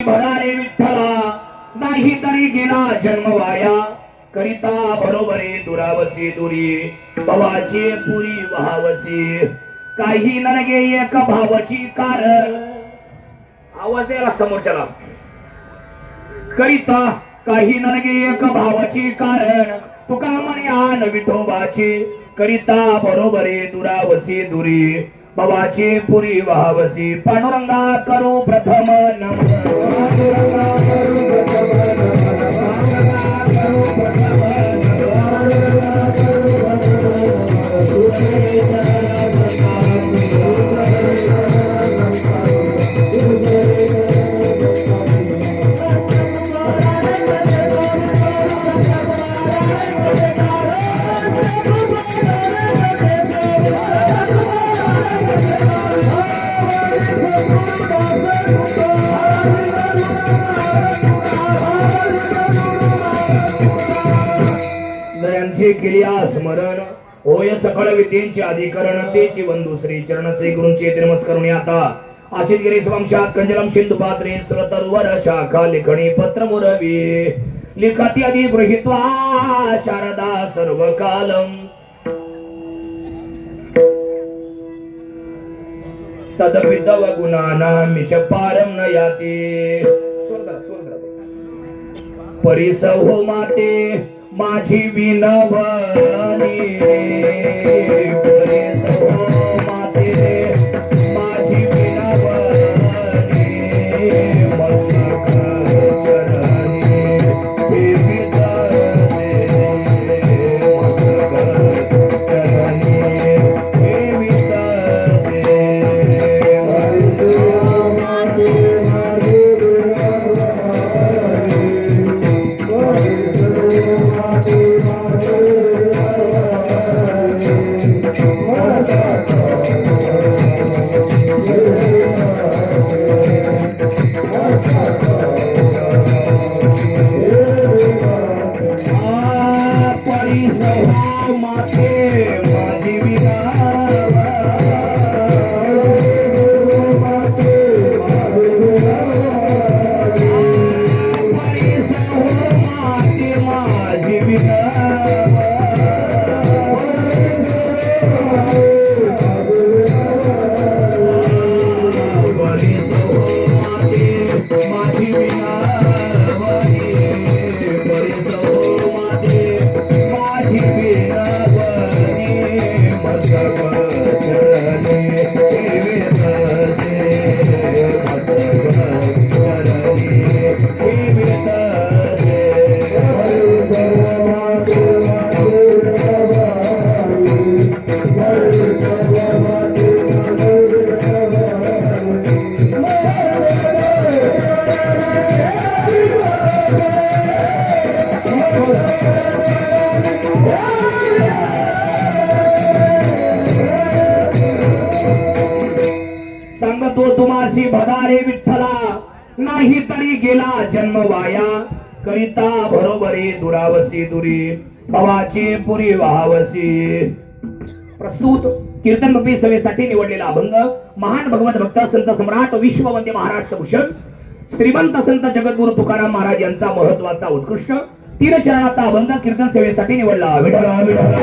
भरारे विठ्ठला नाही तरी गेला जन्म वाया करिता बरोबरे दुरावसी दुरी भवाची पुरी वहावसी काही नरगे एक भावाची कारण आवाज द्यायला समोरच्याला करिता काही नरगे एक भावाची कारण तुका म्हणे आन विठोबाची करिता बरोबरे दुरावसी दुरी भवाची पुरी वहावसी पांडुरंगा करू प्रथम नयनचे केलिया स्मरण होय सकळ विद्येचे अधिकरण तेची बंधू श्री चरण श्री गुरूंचे नमस्कारुणी आता आशित गिरी स्वंशात कंजलम सिंधु पात्रे स्त्रतर्वर शाखा लेखणी पत्र मुरवी लिखती आदि गृहीत्वा शारदा सर्व कालम तदपितव गुणाना मिषपारम न याती परिसहो माते माझी विनवणी परिसहो माते माझी विनवणी मस्तक चरणी सांगतो तुम्हासी भदारे विठ्ठला नाही तरी गेला जन्म वाया करिता बरोबरे दुरावसी दुरी भवाची पुरी वहावसी. प्रस्तुत कीर्तन रूपी सभेसाठी निवडलेला अभंग महान भगवत भक्त संत सम्राट विश्ववंद्य महाराष्ट्र भूषण श्रीमंत संत जगद्गुरु तुकाराम महाराज यांचा महत्वाचा उत्कृष्ट तीन चरणाचा अभंग कीर्तन सेवेसाठी निवडला. विठ्ठला विठ्ठला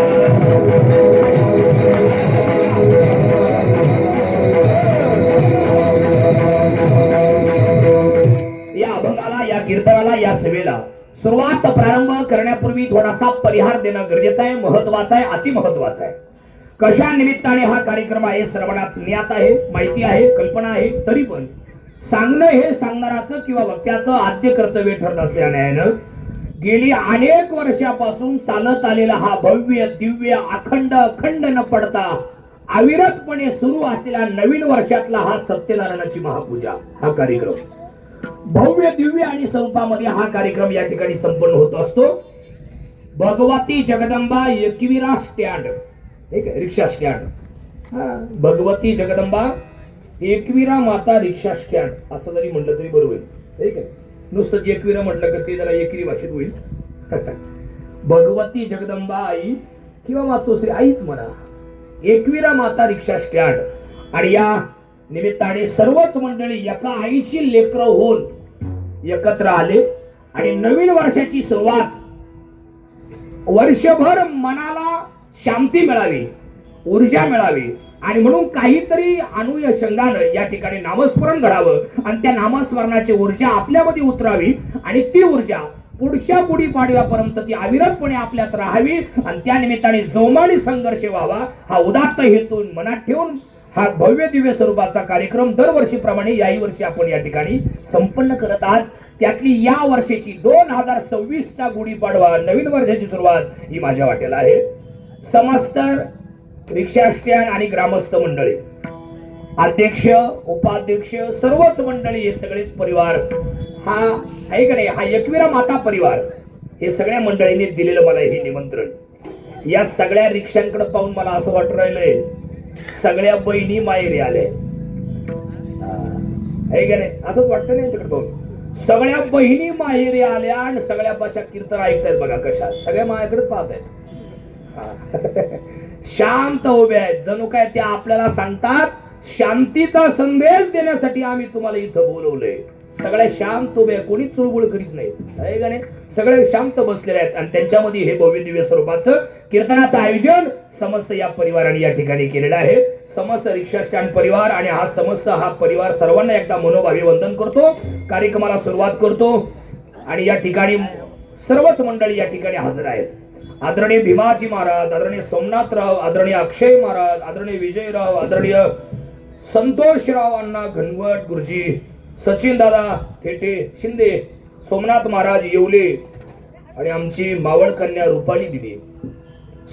या अभंगाला या कीर्तनाला या सेवेला सुरुवात प्रारंभ करण्यापूर्वी थोडासा परिहार देणं गरजेचं आहे, महत्वाचं आहे, अति महत्वाचं आहे. कशा निमित्ताने हा कार्यक्रम आहे श्रवणात ज्ञात आहे, माहिती आहे, कल्पना आहे, तरी पण सांगणं हे सांगणाराचं किंवा वक्त्याचं आद्य कर्तव्य ठरत असल्याने गेली अनेक वर्षापासून चालत आलेला हा भव्य दिव्य अखंड अखंड न पडता अविरतपणे सुरू असलेला नवीन वर्षातला हा सत्यनारायणाची महापूजा हा कार्यक्रम भव्य दिव्य आणि स्वरूपामध्ये हा कार्यक्रम या ठिकाणी संपन्न होत असतो. भगवती जगदंबा एकविरा स्टँड, ठीक आहे, रिक्षा स्टँड, भगवती जगदंबा एकविरा माता रिक्षा स्टँड असं जरी म्हटलं तरी बरोबर, ठीक आहे. नुसतं एकविरा म्हटलं का ते जरा एकरी भाषेत होईल. भगवती जगदंबा आई किंवा मातोश्री आईच म्हणा, एकविरा माता रिक्षा स्टँड. आणि या निमित्ताने सर्वच मंडळी एका आईची लेकरं होऊन एकत्र आले आणि नवीन वर्षाची सुरुवात, वर्षभर मनाला शांती मिळावी, ऊर्जा मिळावी आणि म्हणून काहीतरी अनुषंगानं या ठिकाणी नामस्मरण घडावं आणि त्या नामस्मरणाची ऊर्जा आपल्यामध्ये उतरावी आणि ती ऊर्जा पुढच्या गुढीपाडव्यापर्यंत ती अविरतपणे आपल्यात राहावी आणि त्या निमित्ताने जोमाने संघर्ष व्हावा हा उदात्त हेतू मनात ठेवून हा भव्य दिव्य स्वरूपाचा कार्यक्रम दरवर्षीप्रमाणे याही वर्षी आपण या ठिकाणी संपन्न करत आहात. त्यातली या वर्षाची 2026चा गुढीपाडवा नवीन वर्षाची सुरुवात ही माझ्या वाटेला आहे. समस्त रिक्षा स्टँड आणि ग्रामस्थ मंडळी, अध्यक्ष, उपाध्यक्ष, सर्वच मंडळी, हे सगळेच परिवार, हा आहे का नाही, हा एकविरा माता परिवार, हे सगळ्या मंडळींनी दिलेलं मला हे निमंत्रण. या सगळ्या रिक्षांकडे पाहून मला असं वाटू राहिलंय सगळ्या बहिणी माहेरी आल्या आहे का नाही, असंच वाटतं नाही तिकडे पाहून. सगळ्या बहिणी माहेरी आल्या आणि सगळ्या भाषा कीर्तन ऐकतायत बघा कशा, सगळ्या माझ्याकडेच पाहत आहेत. शांत उभे आहेत, जणू काय त्या आपल्याला सांगतात शांतीचा संदेश देण्यासाठी आम्ही तुम्हाला इथं बोलवलंय. सगळ्या शांत उभे, कोणी चुळबुळ करीत नाही आहे का नाही, सगळे शांत बसलेले आहेत आणि त्यांच्यामध्ये हे भव्य दिव्य स्वरूपाचं कीर्तनाचं आयोजन समस्त या परिवाराने या ठिकाणी केलेलं आहे. समस्त रिक्षा स्टँड परिवार आणि हा समस्त हा परिवार सर्वांना एकदा मनोभावे वंदन करतो, कार्यक्रमाला सुरुवात करतो आणि या ठिकाणी सर्वच मंडळी या ठिकाणी हजर आहेत. आदरणीय भीमाजी महाराज, आदरणीय सोमनाथराव, आदरणीय अक्षय महाराज, आदरणीय विजयराव, आदरणीय संतोषराव अण्णा घनवट गुरुजी, सचिन दादा थेटे शिंदे, सोमनाथ महाराज येवले आणि आमची मावळ कन्या रुपाली दिदी,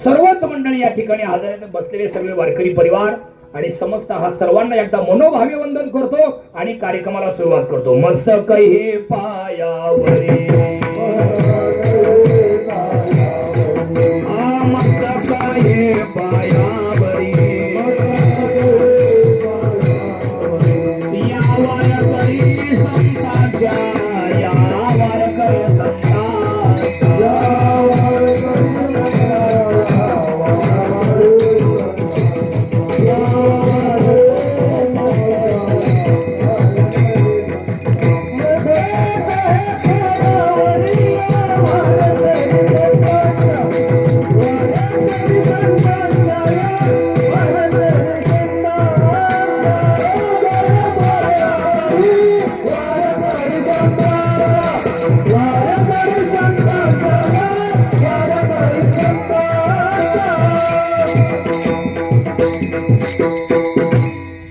सर्वच मंडळी या ठिकाणी हजर आहेत. बसलेले सगळे वारकरी परिवार आणि समस्त हा सर्वांना एकदा मनोभावे वंदन करतो आणि कार्यक्रमाला सुरुवात करतो. मस्तक हे पायावरी, मस्तक हे पायावरी, या वारकरी संतांच्या, या वारकरी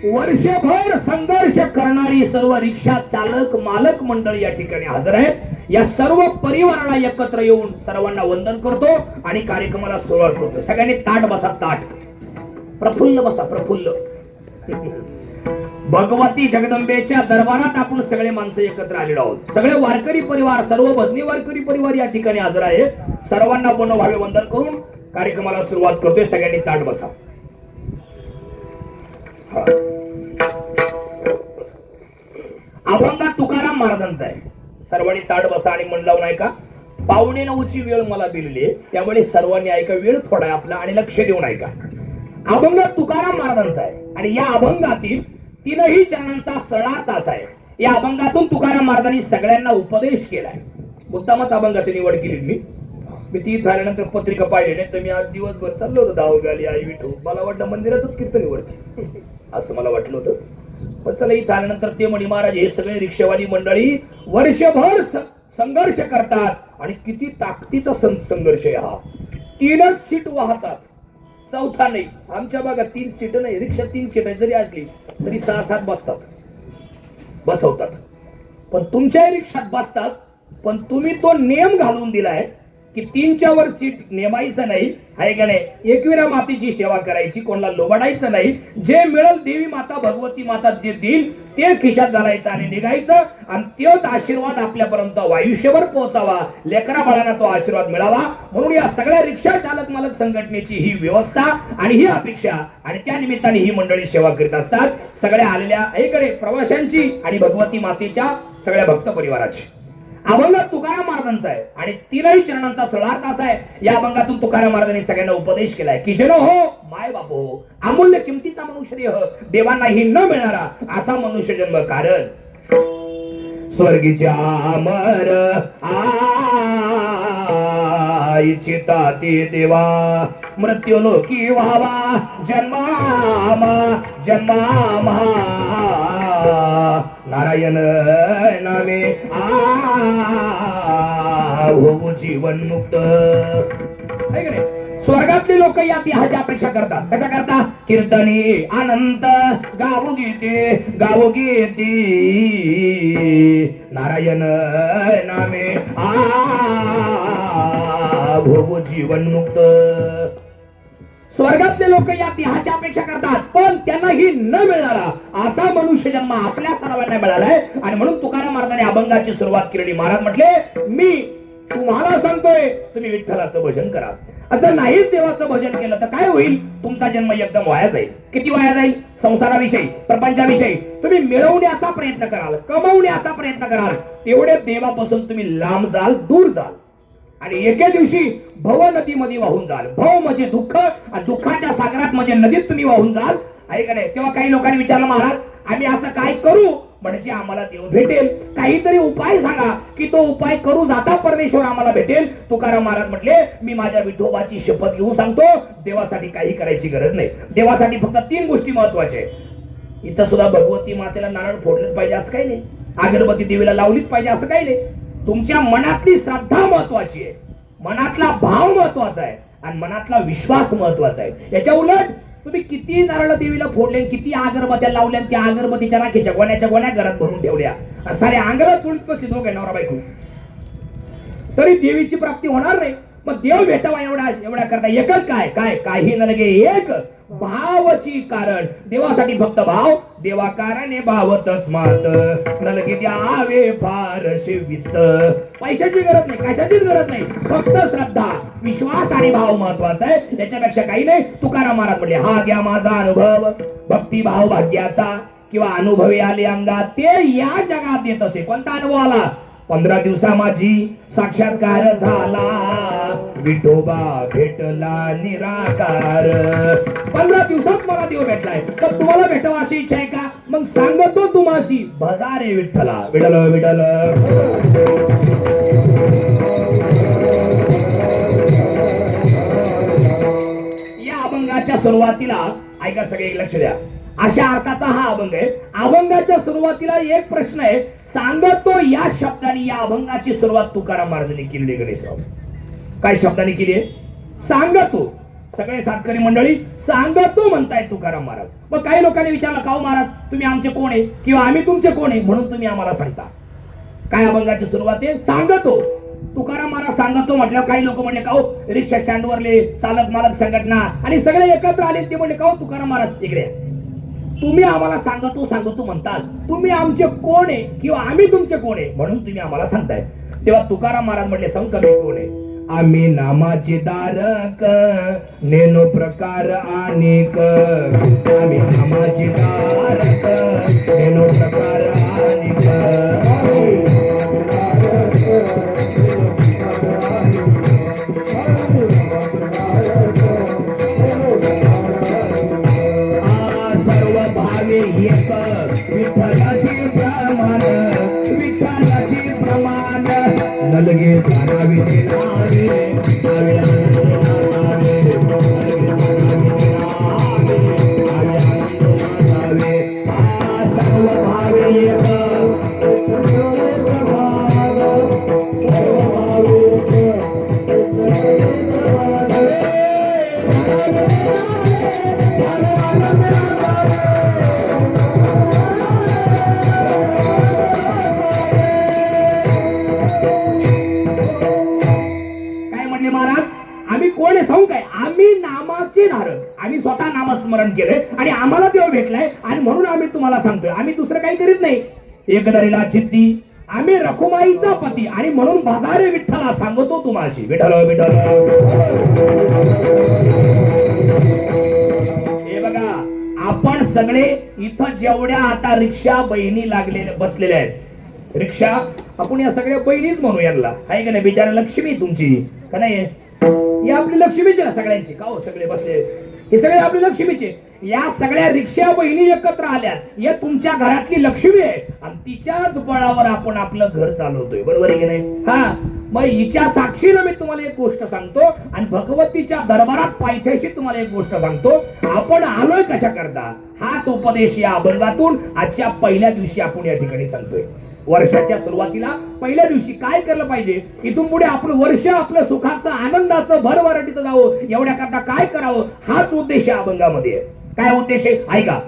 वर्षभर संघर्ष करणारी सर्व रिक्षा चालक मालक मंडळी या ठिकाणी हजर आहेत. या सर्व परिवाराला एकत्र येऊन सर्वांना वंदन करतो आणि कार्यक्रमाला सुरुवात करतो. सगळ्यांनी ताट बसा, ताट प्रफुल्ल बसा, प्रफुल्ल. भगवती जगदंबेच्या दरबारात आपण सगळे माणसं एकत्र आलेलो आहोत. सगळे वारकरी परिवार, सर्व भजनी वारकरी परिवार या ठिकाणी हजर आहे. सर्वांना मनोभावे वंदन करून कार्यक्रमाला सुरुवात करतोय. सगळ्यांनी ताट बसा. अभंग तुकाराम महाराजांचा आहे. सर्वांनी ताट बसा आणि मन लावून ऐका. 8:45ची वेळ मला दिलेली आहे, त्यामुळे सर्वांनी ऐका. वेळ थोडा आहे आपला आणि लक्ष देऊन ऐका. अभंग तुकाराम महाराजांचा आहे आणि या अभंगातील 3ही चरणांचा 16 तास आहे. या अभंगातून तुकाराम महाराजांनी सगळ्यांना उपदेश केलाय. मुद्दामच अभंगाची निवड केली मी ती झाल्यानंतर पत्रिका पाहिली नाही तर मी आज दिवसभर चाललो होतो दावगाली आई विठू. मला वाटलं मंदिरातच कीर्तन निवडते असं मला वाटलं होतं. पण चला इथं आल्यानंतर ते म्हणे महाराज हे सगळे रिक्षावाली मंडळी वर्षभर संघर्ष करतात आणि किती ताकदीचा संघर्ष आहे हा. 3च सीट वाहतात, 4था नाही. आमच्या भागात 3 सीट नाही, रिक्षा 3 सीट जरी असली तरी 6-7 बसवतात. पण तुमच्या रिक्षात बसतात, पण तुम्ही तो नियम घालून दिलाय की 3च्या वर सीट नेमायचं नाही, आहे का नाही. एकविरा मातेची सेवा करायची, कोणाला लोबाडायचं नाही. जे मिळेल देवी माता भगवती माता जे देईल ते खिशात घालायचं आणि निघायचं आणि तोच आशीर्वाद आपल्यापर्यंत आयुष्यभर पोहोचावा, लेकरा बाळांना तो आशीर्वाद मिळावा. म्हणून या सगळ्या रिक्षा चालक मालक संघटनेची ही व्यवस्था आणि ही अपेक्षा आणि त्या निमित्ताने ही मंडळी सेवा करीत असतात. सगळ्या आलेल्या ऐकडे प्रवाशांची आणि भगवती मातेच्या सगळ्या भक्त परिवाराची. अभंग तुकाराम महाराजांचा आहे आणि 3ही चरणांचा 16 तास आहे. या अभंगातून तुकाराम महाराजांनी सगळ्यांना उपदेश केलाय की जनो हो, माय बाप हो, अमूल्य किमतीचा मनुष्य देवांनाही न मिळणारा असा मनुष्य जन्म. कारण स्वर्गीच्या अमर इच्छिता ते देवा मृत्यूलोकी व्हावा जन्मामा जन्मामा नारायण नामे होऊ जीवन मुक्त. आहे का नाही? स्वर्गातले लोक या देहाची अपेक्षा करतात. कशा करता? कीर्तनी अनंत गावो गीते नारायण नामे भोगो जीवन मुक्त. स्वर्गातले लोक या देहाची अपेक्षा करतात, पण त्यांना ही न मिळणारा असा मनुष्य जन्म आपल्या सर्वांना मिळालाय. आणि म्हणून तुकाराम महाराजांनी अभंगाची सुरुवात केली. महाराज म्हटले, मी तुम्हाला सांगतोय तुम्ही विठ्ठलाचं भजन करा. आता नाहीच देवाचं भजन केलं तर काय होईल? तुमचा जन्म एकदम वाया जाईल. किती वाया जाईल? संसाराविषयी प्रपंचाविषयी तुम्ही मिळवण्याचा प्रयत्न कराल, कमवण्याचा प्रयत्न कराल, तेवढे देवापासून तुम्ही लांब जाल, दूर जाल. आणि एके दिवशी भव नदीमध्ये वाहून जाल. भव म्हणजे दुःख, आणि दुःखाच्या सागरात म्हणजे नदीत तुम्ही वाहून जाल. आहे का नाही? तेव्हा काही लोकांनी विचारलं, महाराज आम्ही असं काय करू म्हणजे आम्हाला देव भेटेल? काहीतरी उपाय सांगा की तो उपाय करू जाता परमेश्वर आम्हाला भेटेल. तुकाराम महाराज म्हटले, मी माझ्या विठोबाची शपथ घेऊन सांगतो, देवासाठी काही करायची गरज नाही. देवासाठी फक्त 3 गोष्टी महत्वाच्या आहेत. इथं सुद्धा भगवती मातेला नारळ फोडलंच पाहिजे असं काही नाही, अगरबत्ती देवीला लावलीच पाहिजे असं काही नाही. तुमच्या मनातली श्रद्धा महत्वाची आहे, मनातला भाव महत्वाचा आहे, आणि मनातला विश्वास महत्वाचा आहे. याच्या उलट तुम्ही किती नारळ देवीला फोडले, किती अगरबत्त्या लावल्या, त्या अगरबत्तीच्या राखेच्या गोण्या घरात भरून ठेवल्या, आणि सारे अंगाला चुळीत बसले दोघे नवरा बायको, तरी देवीची प्राप्ती होणार नाही. मग देव भेटावा एवढा करता एकच काय काही न लगे एक भावची कारण. देवासाठी फक्त भाव, देवा कारणे भाव तस्मात न लगे द्यावे फारसे वित्त. पैशाची गरज नाही, कशाचीच गरज नाही, फक्त श्रद्धा, विश्वास आणि भाव महत्वाचा आहे. याच्यापेक्षा काही नाही. तुकाराम महाराज म्हणले, हा घ्या माझा अनुभव, भक्ती भाव भाग्याचा किंवा अनुभवी आले अंगात ते या जगात येत असे. कोणता अनुभव आला? 15 दिवसा माझी साक्षात्कार झाला, विठोबा भेटला निराकार. 15 दिवसात मला देव भेटलाय. तर तुम्हाला भेटावा अशी इच्छा आहे का? मग सांगतो तुम्हाशी, भजारे विठ्ठला. विठ्ठल विठ्ठल. या अभंगाच्या सुरुवातीला ऐका, सगळे लक्ष द्या, अशा अर्थाचा हा अभंग आहे. अभंगाच्या सुरुवातीला एक प्रश्न आहे. सांगतो या शब्दाने या अभंगाची सुरुवात तुकाराम महाराजांनी केली. गणेशराव काय शब्दाने केली आहे? सांगतो. सगळे सातकरी मंडळी सांगतो म्हणतायत तुकाराम महाराज. मग काही लोकांनी विचारलं, का महाराज तुम्ही आमचे कोण आहे किंवा आम्ही तुमचे कोण आहे म्हणून तुम्ही आम्हाला सांगता? काय अभंगाची सुरुवात आहे? सांगतो. तुकाराम महाराज सांगतो म्हटल्यावर काही लोक म्हणले, का रिक्षा स्टँडवरले चालक मालक संघटना आणि सगळे एकत्र आले. ते म्हणले, का तुकाराम महाराज इकडे तुम्ही आम्हाला सांगतो म्हणतात, तुम्ही आमचे कोण आहे किंवा आम्ही तुमचे कोण आहे म्हणून तुम्ही आम्हाला सांगताय. तेव्हा तुकाराम महाराज म्हणले, संत मी कोण आहे? आम्ही नामाचे धारक, नेनो प्रकार अनेक. आम्ही नामाचे धारक, नेनो प्रकार अनेक. विठ्ठलाचे प्रमाण, विठ्ठलाचे प्रमाण नलगे धारावे सर्व भावे आम्ही स्वतः नामस्मरण केले आणि आम्हाला देव भेटलाय आणि म्हणून आम्ही तुम्हाला सांगतोय. आम्ही दुसरं काही करीत नाही. एकदरीला जिद्दी आम्ही रखुमाईचा पती आणि म्हणून भजारे विठ्ठला सांगतो तुम्हाशी. विठ्ठल विठ्ठल. हे बघा, आपण सगळे इथं जेवढ्या आता रिक्षा बहिणी लागलेल्या बसलेल्या आहेत, रिक्षा आपण या सगळ्या बहिणीच म्हणू यांना. आहे का नाही? बिचारा लक्ष्मी तुमची का नाही? ही आपली लक्ष्मीची ना सगळ्यांची. का हो सगळे बसले हे सगळे आपले लक्ष्मीचे. या सगळ्या रिक्षा बहिणी एकत्र आल्या, हे तुमच्या घरातली लक्ष्मी आहे आणि तिच्याच बळावर आपण आपलं घर चालवतोय. बरोबर आहे की नाही? हा, मग हिच्या साक्षीनं मी तुम्हाला एक गोष्ट सांगतो आणि भगवतीच्या दरबारात पायथ्याशी तुम्हाला एक गोष्ट सांगतो. आपण आलोय कशा करता, हाच उपदेश या अभंगातून आजच्या पहिल्या दिवशी आपण या ठिकाणी सांगतोय. वर्षाच्या सुरुवातीला पहिल्या दिवशी काय केलं पाहिजे, इथून पुढे आपलं वर्ष आपलं सुखाचं आनंदाचं भरभराटीचं जावं, एवढ्या करता काय करावं, हाच उद्देश या अभंगामध्ये आहे. काय उद्देश आहे ऐका.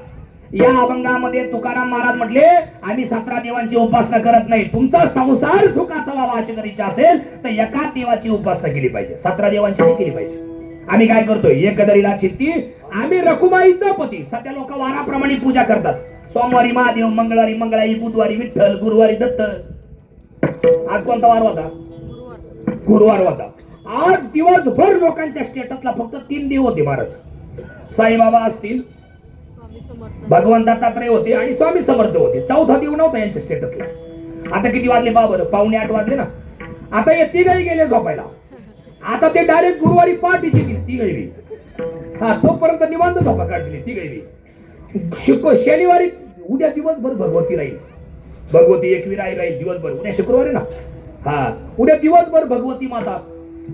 या अभंगामध्ये तुकाराम महाराज म्हटले, आम्ही 17 देवांची उपासना करत नाही. तुमचा संसार सुखाचा व्हावा अशी जर इच्छा असेल तर एका देवाची उपासना केली पाहिजे, 17 देवांची नाही केली पाहिजे. आम्ही काय करतोय, एकदरीला चित्ती आम्ही रखुमाईचा पती. सध्या लोक वाराप्रमाणे पूजा करतात. सोमवारी महादेव, मंगळवारी मंगळाई, बुधवारी विठ्ठल, गुरुवारी दत्त. आज कोणता वार होता? गुरुवार होता. आज दिवसभर लोकांच्या स्टेटसला फक्त 3 देव होते महाराज. साईबाबा असतील, भगवान दत्तात्रय होते आणि स्वामी समर्थ होते. चौथा देव नव्हता यांच्या स्टेटसला. आता किती वाजले बाबा? 7:45 वाजले ना. आता हे तिघही गेले झोपायला. आता ते डायरेक्ट गुरुवारी पहाटेची तिघही. हा, तोपर्यंत निवांत झोपा काढली तिघही. शनिवारी उद्या दिवसभर भगवती राहील. भगवती एकवी राहील दिवसभर. उद्या शुक्रवारी ना. हा, उद्या दिवसभर भगवती माता,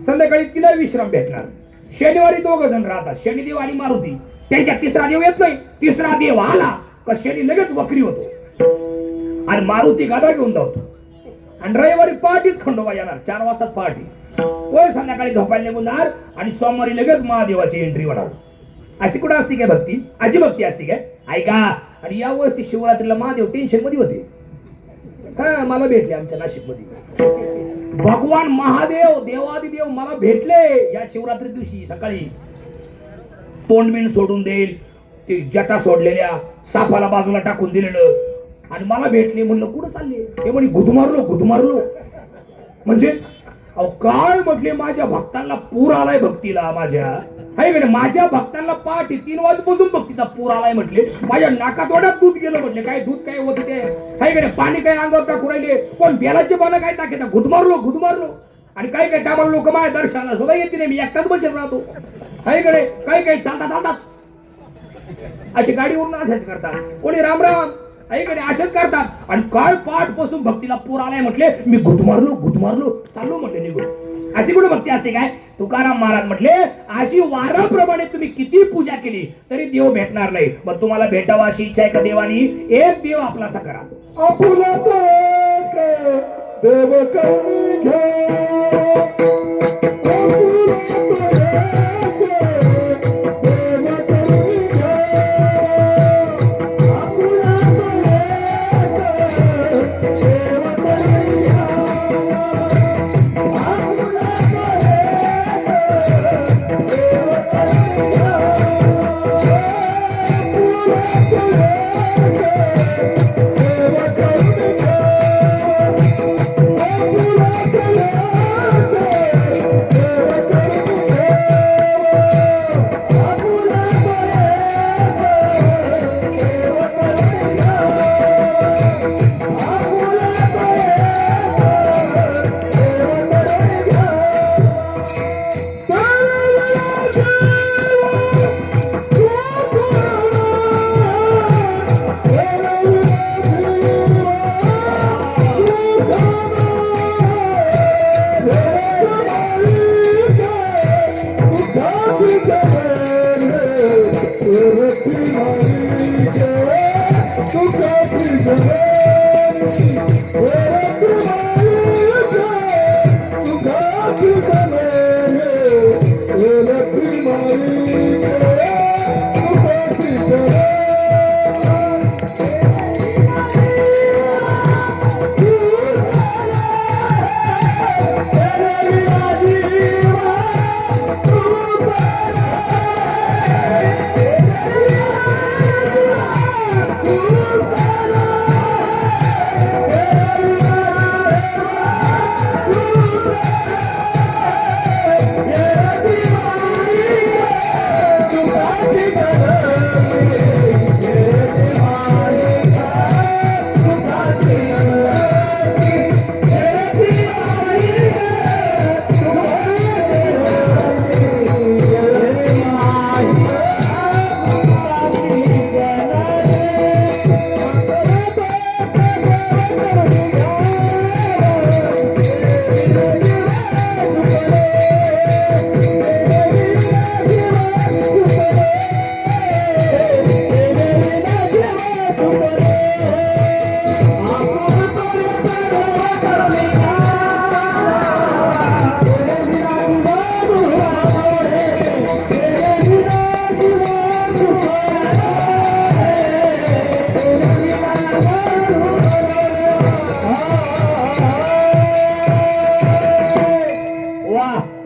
संध्याकाळी तिला विश्राम भेटणार. शनिवारी 2 जण राहतात, शनिदेव आणि मारुती. त्यांच्या तिसरा देव येत नाही. तिसरा देव आला का शनी लगेच वक्री होतो आणि मारुती गादा घेऊन जातो. आणि रविवारी पहाटेच खंडोबा येणार, 4 वाजता पहाटे. कोण संध्याकाळी झोपायला निघून जाणार आणि सोमवारी लगेच महादेवाची एंट्री होणार. अशी कुठं असते काय भक्ती? अशी भक्ती असते काय? ऐका. आणि या वर्षी शिवरात्रीला महादेव टेन्शन मध्ये होते. हा, मला भेटले आमच्या नाशिक मध्ये भगवान महादेव, देवादिदेव मला भेटले या शिवरात्री दिवशी सकाळी. तोंडबिन सोडून देईल, ते जटा सोडलेल्या सापाला बाजूला टाकून दिलेलं आणि मला भेटले. म्हणलं कुठं चालले? ते म्हणे गुदमारलो. म्हणजे अहो काय म्हटले, माझ्या भक्तांना पूर आलाय भक्तीला. माझ्या भक्तांना पहाटे 3 वाजपासून भक्तीचा पूर आलाय म्हटले. माझ्या नाकातोड्यात दूध गेलं म्हटले. काय दूध काय होत ते हाय का नाही, पाणी काय अंगावर टाकू राहिले, पण बेलाचे पानं काय टाकायचं, गुदमारलो. आणि काय टायमाला लोक माझ्या दर्शनाला सुद्धा येते नाही, मी एकटाच बसेल राहतो. हाय कडे काय चालतात अशी गाडीवरून अशाच करतात. कोणी राम ऐकडे असेच करतात. आणि काय पाठ पासून भक्तीला पूर आलाय म्हटले. मी गुदमारलो चाललो म्हटले निघून. अशी कुठे भक्ती असते काय? तुकाराम महाराज म्हटले, अशी वाराप्रमाणे तुम्ही किती पूजा केली तरी देव भेटणार नाही. मग तुम्हाला भेटावा अशी इच्छा आहे का देवानी? एक देव आपलासा करा. आपुला देव करून घ्या.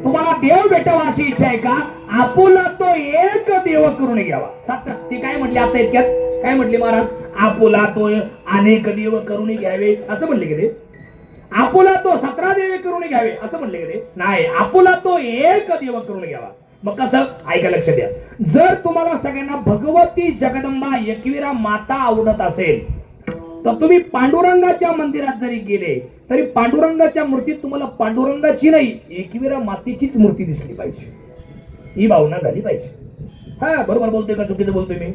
तुम्हाला देव भेटावा अशी इच्छा आहे का? आपुला तो एक देव करून घ्यावा. सत्र ती काय म्हटली आता इतक्यात? काय म्हटली महाराज? आपुला तो अनेक देव करून घ्यावे असं म्हणले की ते? आपुला तो 17 देव करून घ्यावे असं म्हणले की ते? नाही, आपुला तो एक देव करून घ्यावा. मग कसं? ऐका, लक्ष द्या. जर तुम्हाला सगळ्यांना भगवती जगदंबा एकविरा माता आवडत असेल तर तुम्ही पांडुरंगाच्या मंदिरात जरी गेले तरी पांडुरंगाच्या मूर्तीत तुम्हाला पांडुरंगाची नाही, एकविरा मातेचीच मूर्ती दिसली पाहिजे. ही भावना झाली पाहिजे. हा, बरोबर बोलतोय का चुकीचं बोलतोय मी?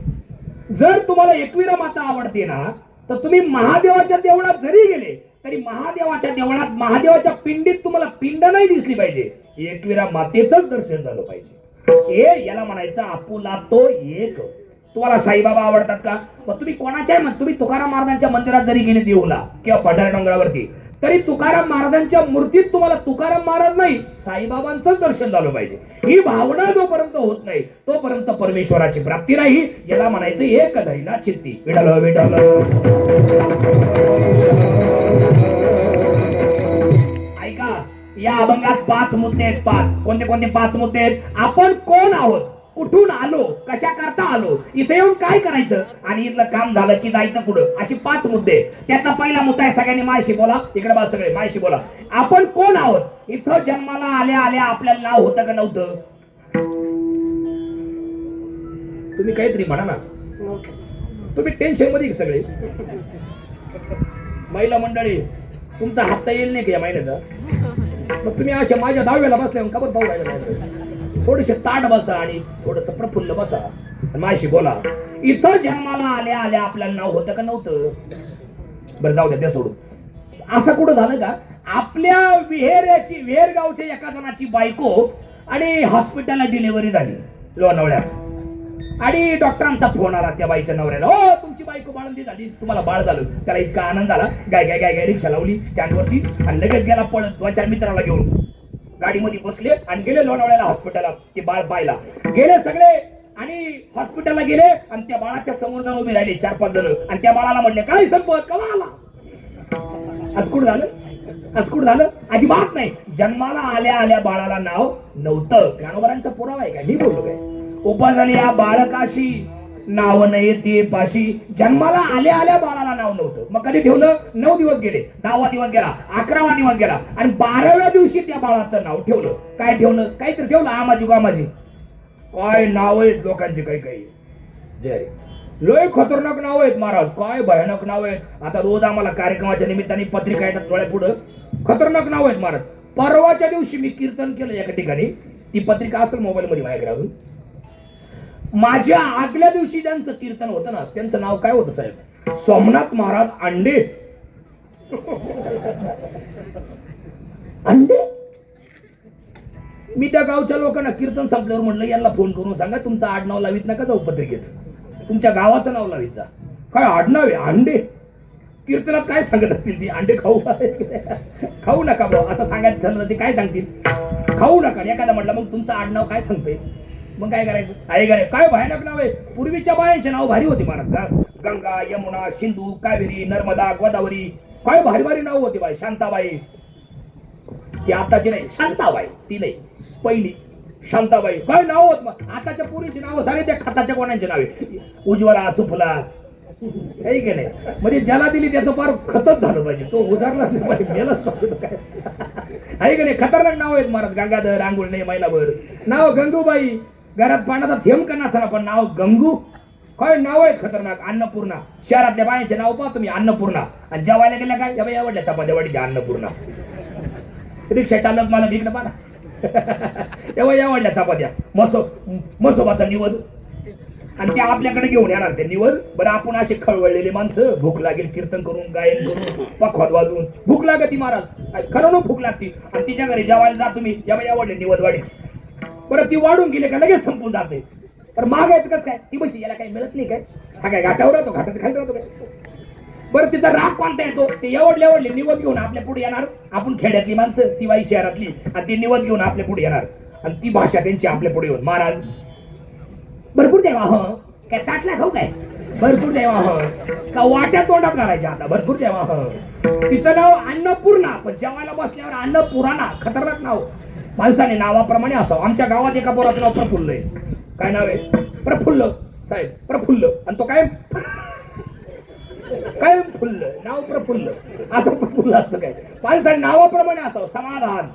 जर तुम्हाला एकविरा माता आवडते ना तर तुम्ही महादेवाच्या देवळात जरी गेले तरी महादेवाच्या देवळात महादेवाच्या पिंडीत तुम्हाला पिंड नाही दिसली पाहिजे, एकविरा मातेचंच दर्शन झालं पाहिजे. हे याला म्हणायचं आपुला तो एक. तुम्हाला साईबाबा आवडतात का? मग तुम्ही कोणाच्या, तुम्ही तुकाराम महाराजांच्या मंदिरात जरी गेले देऊला किंवा भंडारा डोंगरावरती तरी तुकाराम महाराजांच्या मूर्तीत तुम्हाला तुकाराम महाराज नाही, साईबाबांचंच दर्शन झालं पाहिजे. ही भावना जोपर्यंत होत नाही तोपर्यंत परमेश्वराची प्राप्ती नाही. याला म्हणायचं एक धैला चित्ती. विठ्ठल विठ्ठल. ऐका, या अभंगात 5 मुद्दे आहेत. 5 कोणते कोणते? 5 मुद्दे आहेत. आपण कोण आहोत, कुठून आलो, कशा करता आलो, इथे येऊन काय करायचं आणि इथलं काम झालं की जायचं पुढं, अशी 5 मुद्दे. त्याचा पहिला मुद्दा आहे, सगळ्यांनी माझ्याशी बोला. इकडे बा, सगळे माझ्याशी बोला. आपण कोण आहोत? इथं जन्माला आल्या आल्या आपल्याला नाव होतं का नव्हतं? तुम्ही काहीतरी म्हणा ना. तुम्ही टेन्शन मध्ये सगळे. महिला मंडळी, तुमचा हप्ता येईल नाही का या महिन्याचा? मग तुम्ही अशा माझ्या 10व्याला बसल्या का बरं पाहू राहिला? थोडेसे ताट बसा आणि थोडस प्रफुल्ल बसा, माझ्याशी बोला. इथं जन्माला आल्या आल्या आपल्याला नाव होतं का नव्हतं? बरं, जाऊ द्या, त्या सोडून. असं कुठं झालं का? आपल्या विहेर गावच्या एका जणाची बायको आणि हॉस्पिटलला डिलिव्हरी झाली लोणावळ्यात आणि डॉक्टरांचा फोन आला त्या बाईच्या नवऱ्याला. हो, तुमची बायको बाळंती झाली, तुम्हाला बाळ झालं. त्याला इतका आनंद झाला, गाय गाय गाय गाय रिक्षा लावली स्टँडवरती आणि लगेच गेला पळत 2-4 मित्राला घेऊन. गाडीमध्ये बसले आणि गेले लोणावळ्याला हॉस्पिटलला. ते बाळ पाहिला गेले सगळे आणि हॉस्पिटलला गेले आणि त्या बाळाच्या समोर जाऊन उभी राहिली 4-5 जण आणि त्या बाळाला म्हटले, काय संपत कवा आला? अस्कुड झालं? अस्कुड झालं? अजिबात नाही. जन्माला आल्या आल्या बाळाला नाव नव्हतं. ज्ञानोबरांचा पुरावा आहे का? मी बोललो काय? उपासने या बाळकाशी नाव नाही ते पाशी. जन्माला आल्या आल्या बाळाला नाव नव्हतं. मग कधी ठेवलं? 9 दिवस गेले, 10वा दिवस गेला, 11वा दिवस गेला आणि 12व्या दिवशी त्या बाळाचं नाव ठेवलं. काय ठेवलं? काहीतरी ठेवलं, आमाजी गोमाजी. काय नाव आहेत लोकांची, काही काही जय लय खतरनाक नाव आहेत महाराज. काय भयानक नाव आहेत. आता रोज आम्हाला कार्यक्रमाच्या निमित्ताने पत्रिका येतात डोळ्या पुढं. खतरनाक नाव आहेत महाराज. परवाच्या दिवशी मी कीर्तन केलं एका ठिकाणी. ती पत्रिका असेल मोबाईल मध्ये माझ्याकडे अजून. माझ्या आगल्या दिवशी ज्यांचं कीर्तन होतं ना त्यांचं नाव काय होतं साहेब? सोमनाथ महाराज अंडे. अंडे. मी त्या गावच्या लोकांना कीर्तन संपल्यावर म्हणलं, यांना फोन करून सांगा तुमचं आडनाव लावित नका जाऊ पत्रिकेत, तुमच्या गावाचं नाव लावित जा. काय आडनाव आहे? अंडे. कीर्तनात काय सांगत असतील ती? अंडे खाऊ खाऊ नका भाऊ असं सांगायचं ठरलं. ते काय सांगतील? खाऊ नका. एखादा म्हटलं मग तुमचं आडनाव काय सांगतोय? मग काय करायचं? आहे काय भयानक नाव आहे. पूर्वीच्या बायांचे नाव भारी होते महाराज का? गंगा, यमुना, सिंधू, कावेरी, नर्मदा, गोदावरी. काय भारी भारी नाव होती बाई. शांताबाई, ती आताची नाही, शांताबाई ती नाही, पहिली शांताबाई. काय नाव होत? मग आताच्या पुरीची नाव सारे त्या खताच्या कोणाची नावे? उज्ज्वला, सुफला, काही की नाही. म्हणजे ज्याला दिली त्याचं फार खतच झालं पाहिजे, तो उजारलाच नाही पाहिजे, गेलाच पाहिजे. काय आहे की नाही? खतरनाक नाव आहेत महाराज. गंगाधर, आंघोळ नाही, महिनाभर नाव. गंगूबाई, घरात पाण्याचा थेंब का नसला पण नाव गंगू. काय नाव आहे खतरनाक. अन्नपूर्णा, शहरातल्या बायांचे नाव पहा तुम्ही. अन्नपूर्णा. आणि जेवायला गेल्या काय? जेव्हा आवडल्या चपात्यावाडीच्या अन्नपूर्णा. रिक्षा चालक मला भीक पाहा तेव्हा आवडल्या चपात्या. मसोबाचा निवद आणि त्या आपल्याकडे घेऊन येणार ते निवड. बरं, आपण असे खळवळलेले माणसं, भूक लागेल कीर्तन करून, गायन करून, पखवाद वाजवून भूक लागती महाराज. खरं ना भूक लागती. आणि तिच्या घरी जेवायला जा तुम्ही, जेव्हा आवडले निवदवाडी. बरं, ती वाढून गेले का लगेच संपून जाते. तर मागायचं कसं काय? ती बशी याला काही मिळत नाही काय? हा काय घाटावर राहतो? घाटात खाली राहतो काय? बरं तिथं राग कोणता येतो? ते एवढले निवड घेऊन आपल्या पुढे येणार. आपण खेड्यातली माणसं, ती वाई शहरातली, आणि ती निवड घेऊन आपल्या पुढे येणार आणि ती भाषा त्यांची आपल्या पुढे येऊन, महाराज भरपूर देवा ह काय ताटल्या खाऊ काय, भरपूर देवा ह का वाट्या तोंडात घालायच्या आता, भरपूर देवा ह. तिचं नाव अन्नपूर्णा, पण जेवायला बसल्यावर अन्नपुराणा, खतरनाक नाव. माणसाने नावाप्रमाणे असावं. आमच्या गावात एका पोराचं नाव प्रफुल्ल आहे. काय नाव आहे? प्रफुल्ल साहेब, प्रफुल्ल. आणि तो काय काय फुल्ल, नाव प्रफुल्ल, असं प्रफुल्ल असतं काय? माणसाने नावाप्रमाणे असावं. समाधान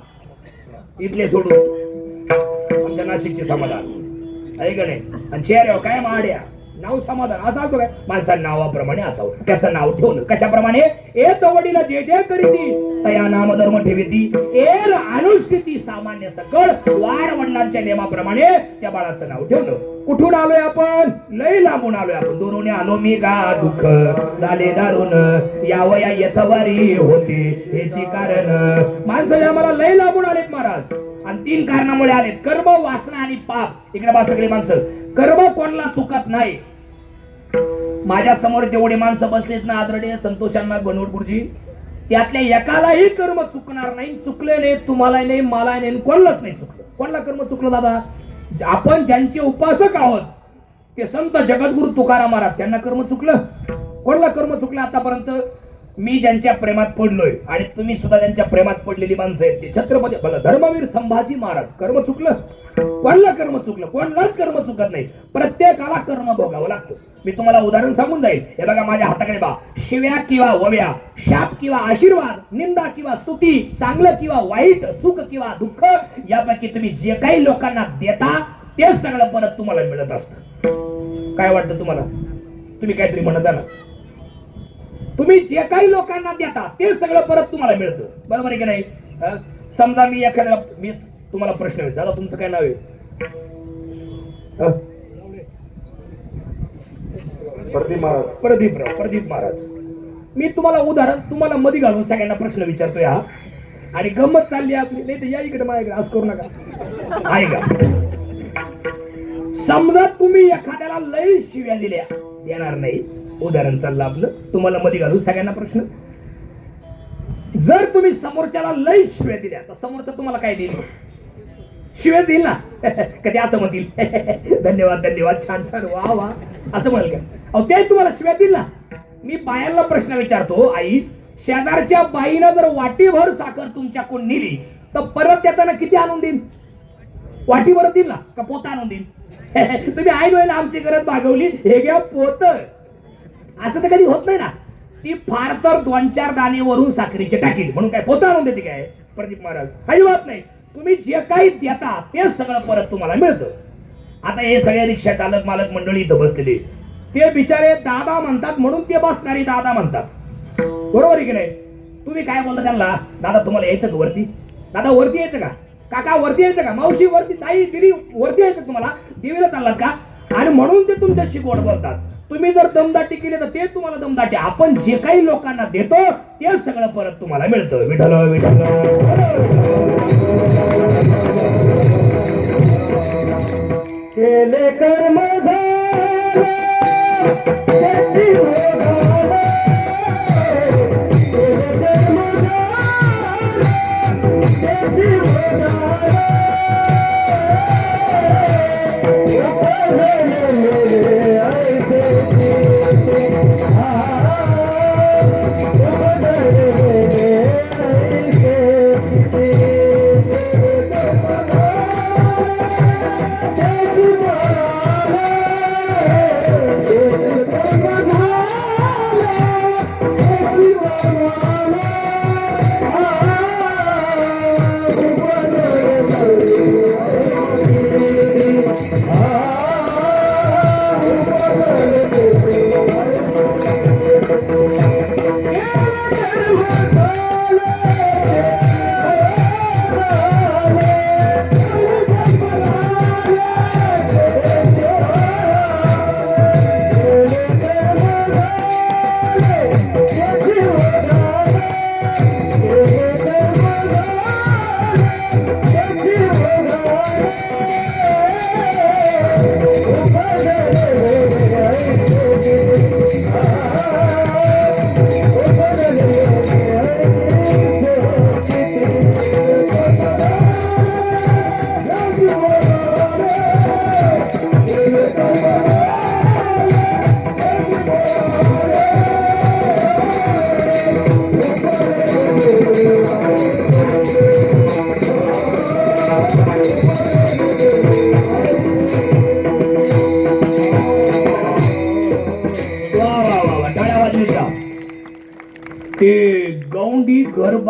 इथले सोडून आमच्या नाशिकचे समाधान आहे का नाही? आणि चेहऱ्यावर काय माड्या, नाव समाधान असं असतो काय? माणसाने नावाप्रमाणे असावं. त्याचं नाव ठेवलं कशाप्रमाणे? ए वडील जे जे करीती तया नाम धर्म ठेवीती, एर अनुष्ठिती सामान्य सकळ, वार वडिलांच्या नियमाप्रमाणे त्या बाळाचं नाव ठेवलं. कुठून आलोय आपण? लय लांबून आलोय आपण. दुरून आलो मी गा दुःख झाले दारून, यावया यथवारी होते याची कारण. माणसं आम्हाला लय लांबून आलेत महाराज, आणि 3 कारणामुळे आलेत: कर्म, वासना आणि पाप. इकडे बा सगळी माणसं. कर्म कोणाला चुकत नाही. माझ्या समोर जेवढे माणसं बसलेत ना, आदरणीय संतोषांना बनवडपूरजी, त्यातल्या एकालाही कर्म चुकणार नाही. चुकले नाही, तुम्हाला नाही, मला नाही, कोणालाच नाही चुकलं. कोणाला कर्म चुकलं दादा? आपण ज्यांचे उपासक आहोत ते संत जगद्गुरु तुकाराम महाराज, त्यांना कर्म चुकलं? कोणाला कर्म चुकलं आतापर्यंत? मी ज्यांच्या प्रेमात पडलोय, आणि तुम्ही सुद्धा त्यांच्या प्रेमात पडलेली माणसं आहेत, ते छत्रपती धर्मवीर संभाजी महाराज, कर्म चुकलं? कोणाला कर्म चुकलं? कोणालाच कर्म चुकत नाही. प्रत्येकाला कर्म भोगावं लागतं. मी तुम्हाला उदाहरण सांगून जाईल. हे बघा माझ्या हाताकडे बा, शिव्या किंवा वव्या, शाप किंवा आशीर्वाद, निंदा किंवा स्तुती, चांगलं किंवा वाईट, सुख किंवा दुःख, यापैकी तुम्ही जे काही लोकांना देता ते सगळं परत तुम्हाला मिळत असतं. काय वाटतं तुम्हाला? तुम्ही काहीतरी म्हणत ना, तुम्ही जे काही लोकांना देता ते सगळं परत तुम्हाला मिळतं. बरोबर आहे की नाही? समजा मी एखाद्या, मी तुम्हाला प्रश्न विचारला, दादा तुमचं काय नाव आहे? प्रदीप महाराज. मी तुम्हाला उदाहरण, तुम्हाला मध्ये घालून सगळ्यांना प्रश्न विचारतोय हा, आणि गंमत चालली आपली. नाही तर या इकडे माझ्याकडे, आज करू नका. आहे का? समजा तुम्ही एखाद्याला लई शिव्या दिल्या, देणार नाही, उदाहरण चाललं आपलं, तुम्हाला मध्ये घालून सगळ्यांना प्रश्न. जर तुम्ही समोरच्याला लई शिव्या दिल्या तर समोरचा तुम्हाला काय देईल? शिव्या देईल ना. कधी असं म्हणतील धन्यवाद धन्यवाद, छान छान, वा वा, असं म्हणेल का? अहो ते तुम्हाला शिव्या देईल ना. मी बायांना प्रश्न विचारतो, आई, शेजारच्या बाईनं जर वाटीभर साखर तुमच्याकडून नेली तर परत त्याला किती आणून देईल? वाटीभर देईल ना, का पोत आणून देईल? तुम्ही आई वेळेला आमची गरज भागवली, हे घ्या पोत, असं तर कधी होत नाही ना. ती फार तर 2-4 दाणे वरून साखरेचे टाकील, म्हणून काय पोत आणून देते काय? प्रदीप महाराज, काही होत नाही. तुम्ही जे काही देता ते सगळं परत तुम्हाला मिळतं. आता हे सगळे रिक्षा चालक मालक मंडळी इथं बसलेले, ते बिचारे दादा म्हणतात म्हणून ते बसणारी दादा म्हणतात. बरोबर आहे की नाही? तुम्ही काय बोलता त्यांना? दादा तुम्हाला यायचं का वरती? दादा वरती यायचं का? काका वरती यायचं का? मावशी वरती, ताई दिदी वरती यायचं तुम्हाला? देवीला चाललात का? आणि म्हणून ते तुमच्याशी गोड बोलतात. तुम्ही जर दमदाटी केली तर ते तुम्हाला दमदाटी. आपण जे काही लोकांना देतो ते सगळं परत तुम्हाला मिळतं. विठ्ठल विठ्ठल. केले कर्म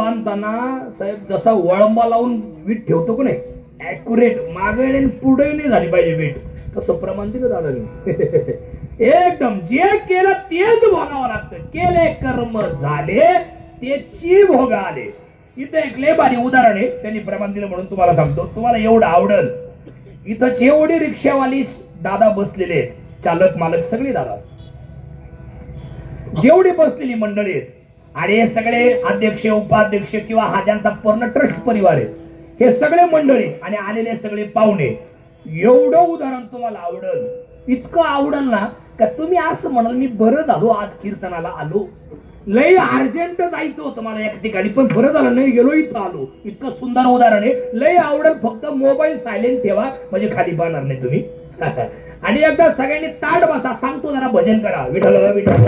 बांधताना साहेब जसा वळंबा लावून वीट ठेवतो का नाही ऍक्युरेट मागे आणि पुढे नाही झाली पाहिजे वीट, तसं प्रमाण दिलं दादा. एकदम जे केलं तेच भोगावं लागतं. केले कर्म झाले त्याची भोग आले. इथं एक लय भारी उदाहरण आहे, त्यांनी प्रमाण दिलं म्हणून तुम्हाला सांगतो, तुम्हाला एवढं आवडल. इथं जेवढे रिक्षावाली दादा बसलेले आहेत, चालक मालक सगळे दादा, जेवढे बसलेली मंडळी आहेत आणि हे सगळे अध्यक्ष उपाध्यक्ष किंवा हा ज्यांचा पूर्ण ट्रस्ट परिवार आहे, हे सगळे मंडळी आणि आलेले सगळे पाहुणे, एवढं उदाहरण तुम्हाला आवडल, इतकं आवडल ना का तुम्ही असं म्हणाल मी बरं झालो आज कीर्तनाला आलो, लय अर्जंट जायचं होतं मला एक ठिकाणी पण बरं झालं नाही गेलो इथं आलो. इतकं सुंदर उदाहरण आहे, लय आवडल. फक्त मोबाईल सायलेंट ठेवा म्हणजे खाली पाहणार नाही तुम्ही. आणि एकदा सगळ्यांनी ताट बसा, सांगतो जरा भजन करा. विठ्ठल विठ्ठल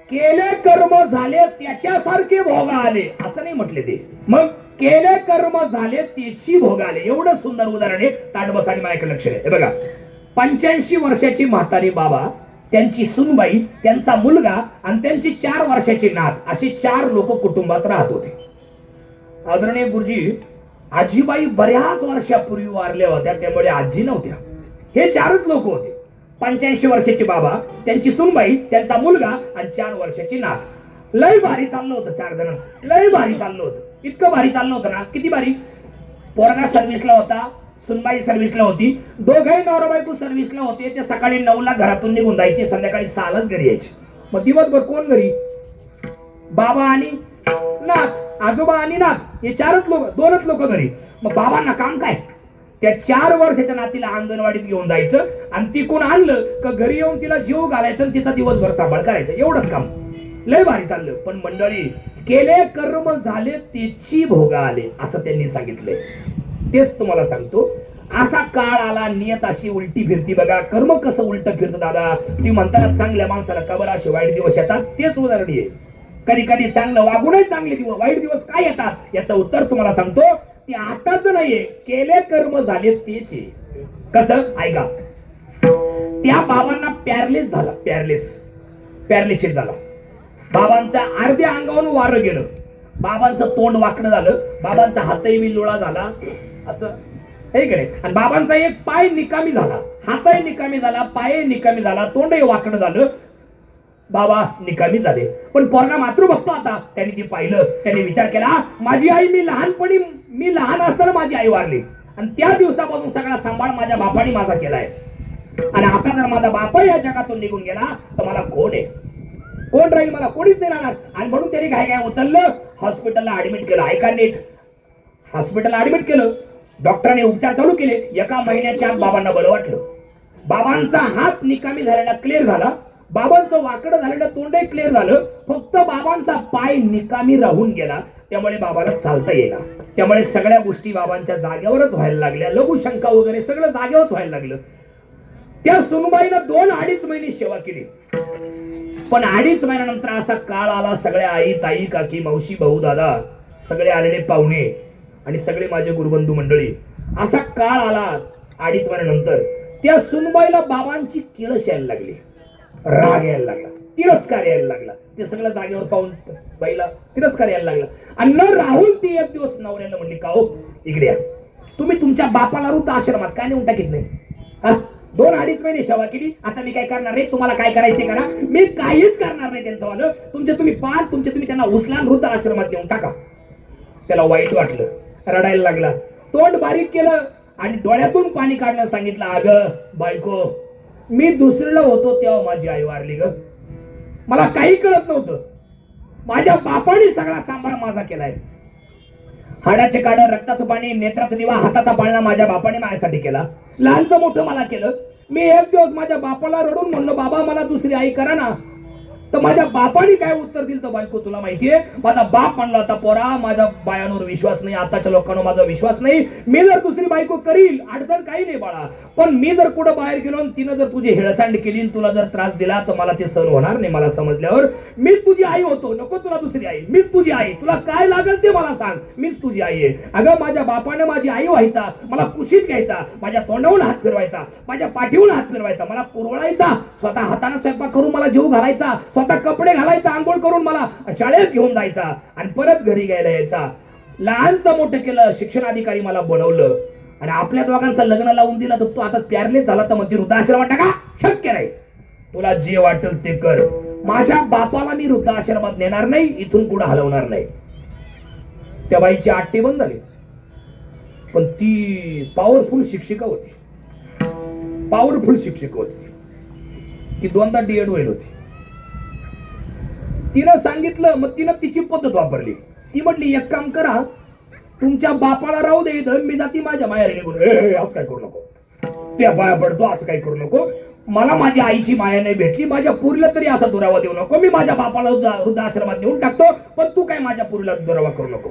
केले कर्म झाले त्याच्यासारखे भोग आले असं नाही म्हटले ते, मग केले कर्म झाले त्याची भोग आले. एवढं सुंदर उदाहरण आहे. ताट बसा आणि माझ्याकडे लक्ष द्या. हे बघा, 85 वर्षाची म्हातारी बाबा, त्यांची सुनबाई, त्यांचा मुलगा आणि त्यांची 4 वर्षाची नात, अशी 4 लोक कुटुंबात राहत होते. आदरणीय गुरुजी, आजीबाई बऱ्याच वर्षापूर्वी वारल्या होत्या, त्यामुळे आजी नव्हत्या. हे 4च लोक होते. 85 वर्षाची बाबा, त्यांची सुनबाई, त्यांचा मुलगा आणि 4 वर्षाची नात. लय भारी चाललं होतं. 4 जण लय भारी चाललं होतं. इतकं भारी चाललं होतं ना, किती भारी. पोरगा सर्व्हिसला होता, सुनबाई सर्व्हिसला होती, दोघंही नवरा बायको सर्व्हिसला होते. ते सकाळी 9ला घरातून निघून जायचे, संध्याकाळी 6लाच घरी यायचे. मग दिवसभर कोण घरी? बाबा आणि नात, आजोबा आणि नात, हे 2च लोक घरी. मग बाबांना काम काय? त्या 4 वर्षाच्या नातीला अंगणवाडीत घेऊन जायचं आणि ती कोण आणलं का घरी येऊन तिला जीव घालायचं आणि तिचा दिवसभर सांभाळ करायचं. एवढंच काम. लय भारी चाललं. पण मंडळी, केले कर्म झाले त्याची भोग आले असं त्यांनी सांगितलंय. तेच तुम्हाला सांगतो. असा काळ आला, नियत अशी उलटी फिरती. बघा कर्म कसं उलट फिरतं दादा. ती म्हणतात चांगल्या माणसाला का बरं असे वाईट दिवस येतात? तेच उदाहरण आहे. कधी कधी चांगलं वागूनही चांगले दिवस, वाईट दिवस काय येतात याचं उत्तर तुम्हाला सांगतो. ते आताच नाहीये, केले कर्म झाले तेच. कसं ऐका, त्या बाबांना पॅरलेस झाला. पॅरलिसिस झाला. बाबांच्या अर्ध्या अंगावरून वारं गेलं. बाबांचं तोंड वाकडं झालं, बाबांचा हातही विल्लोळा झाला असं हे कडे. आणि बाबांचा एक पाय निकामी झाला, हातही निकामी झाला, पायही निकामी झाला, तोंडही वाकडं झालं. बाबा निकामी झाले. पण पोरगा मातृभक्त होता. त्यांनी ती पाहिलं, त्यांनी विचार केला, माझी आई, मी लहान असताना माझी आई वारली आणि त्या दिवसापासून सगळा सांभाळ माझ्या बापाने माझा केलाय. आणि आता जर माझा बाप या जगातून निघून गेला तर मला कोण आहे? कोण राहील? मला कोणीच नाही राहणार. आणि म्हणून त्यांनी काय उचललं, हॉस्पिटलला ऍडमिट केलं. ऐका नीट, हॉस्पिटलला ऍडमिट केलं. डॉक्टरांनी उपचार चालू केले. 1 महिन्याच्या आत बाबांना बरं वाटलं. बाबांचा हात निकामी झालेला क्लिअर झाला, बाबांचं वाकडं झालेलं तोंडही क्लिअर झालं. फक्त बाबांचा पाय निकामी राहून गेला, त्यामुळे बाबाला चालता येणार. त्यामुळे सगळ्या गोष्टी बाबांच्या जागेवरच व्हायला लागल्या. लघुशंका वगैरे सगळं जागेवरच व्हायला लागलं. त्या सुनबाईनं 2-2.5 महिने सेवा केली. पण 2.5 महिन्यानंतर असा काळ आला, सगळ्या आई, ताई, काकी, मावशी, भाऊ, दादा, सगळे आलेले पाहुणे आणि सगळे माझे गुरुबंधू मंडळी, असा काळ आला 2.5 महिन्यानंतर त्या सुनबाईला बाबांची किळस यायला लागली, राग यायला लागला, तिरस्कार यायला लागला. ते सगळं जागेवर पाहून बाईला तिरस्कार यायला लागला. आणि न राहुल ती एक दिवस नवऱ्याला म्हणली, का हो इकडे या, तुम्ही तुमच्या बापाला वृद्ध आश्रमात काय नेऊन टाकीत नाही? 2-2.5 महिने सेवा केली, आता मी काय करणार नाही, तुम्हाला काय करायचे करा, मी काहीच करणार नाही त्यांचं वालं. तुम्ही त्यांना उचला वृद्ध आश्रमात नेऊन टाका. त्याला वाईट वाटलं, रडायला लागला, तोंड बारीक केलं आणि डोळ्यातून पाणी काढणं सांगितलं. अगं बायको, मी दुसरीला होतो तेव्हा माझी आई वारली ग, मला काही कळत नव्हतं. माझ्या बापाने सगळा सांभाळ माझा केलाय. हाडाचे काढ, रक्ताचं पाणी, नेत्राचा दिवा, हाताचा पाळणा माझ्या बापाने माझ्यासाठी केला. लहानचं मोठं मला केलं. मी एक दिवस माझ्या बापाला रडून म्हणलो, बाबा मला दुसरी आई करा ना. तर माझ्या बापाने काय उत्तर दिलं तर बायको तुला माहितीये, माझा बाप म्हणला होता पोरा माझ्या बायांवर विश्वास नाही, आताच्या लोकांना माझा विश्वास नाही, मी जर दुसरी बायको करील अडचण काही नाही बाळा, पण मी जर कुठं बाहेर गेलो आणि तिनं जर तुझी हेळसांड केली तुला जर त्रास दिला तर मला ते सहन होणार नाही, मला समजल्यावर मीच तुझी आई होतो, नको तुला दुसरी आई, मीच तुझी आई, तुला काय लागेल ते मला सांग, मीच तुझी आई आहे. अगं माझ्या बापाने माझी आई व्हायचा, मला कुशीत घ्यायचा, माझ्या तोंडावरून हात फिरवायचा, माझ्या पाठीवरून हात फिरवायचा, मला कुरवळायचा, स्वतः हाताने स्वयंपाक करून मला जीव घालायचा, स्वतः कपडे घालायचा, आंघोळ करून मला शाळेत घेऊन जायचा आणि परत घरी घ्यायला यायचा. लहानचं मोठं केलं, शिक्षणाधिकारी मला बनवलं आणि आपल्या दोघांचं लग्न लावून दिलं तर तू आता प्यारले झाला तर म्हणजे वृद्धाश्रमात टाका, शक्य नाही. तुला जे वाटेल ते कर. माझ्या बापाला मी वृद्धाश्रमात नेणार नाही, इथून पुढे हलवणार नाही. त्या बाईची आट्टी बंद झाली, पण ती पॉवरफुल शिक्षिका होती, पॉवरफुल शिक्षिका होती. ती 2दा डीएड होईल होती. तिनं सांगितलं, मग तिनं तिची पद्धत वापरली. ती म्हटली एक काम करा, तुमच्या बापाला राहू दे इथं, मी जाती माझ्या माहेरी निघून. असं काय करू नको, त्या पाया पडतो, असं काय करू नको, मला माझ्या आईची माया नाही भेटली, माझ्या पुरीला तरी असा दुरावा देऊ नको, मी माझ्या बापाला वृद्धाश्रमात नेऊन टाकतो, पण तू काय माझ्या पुरीला दुरावा करू नको.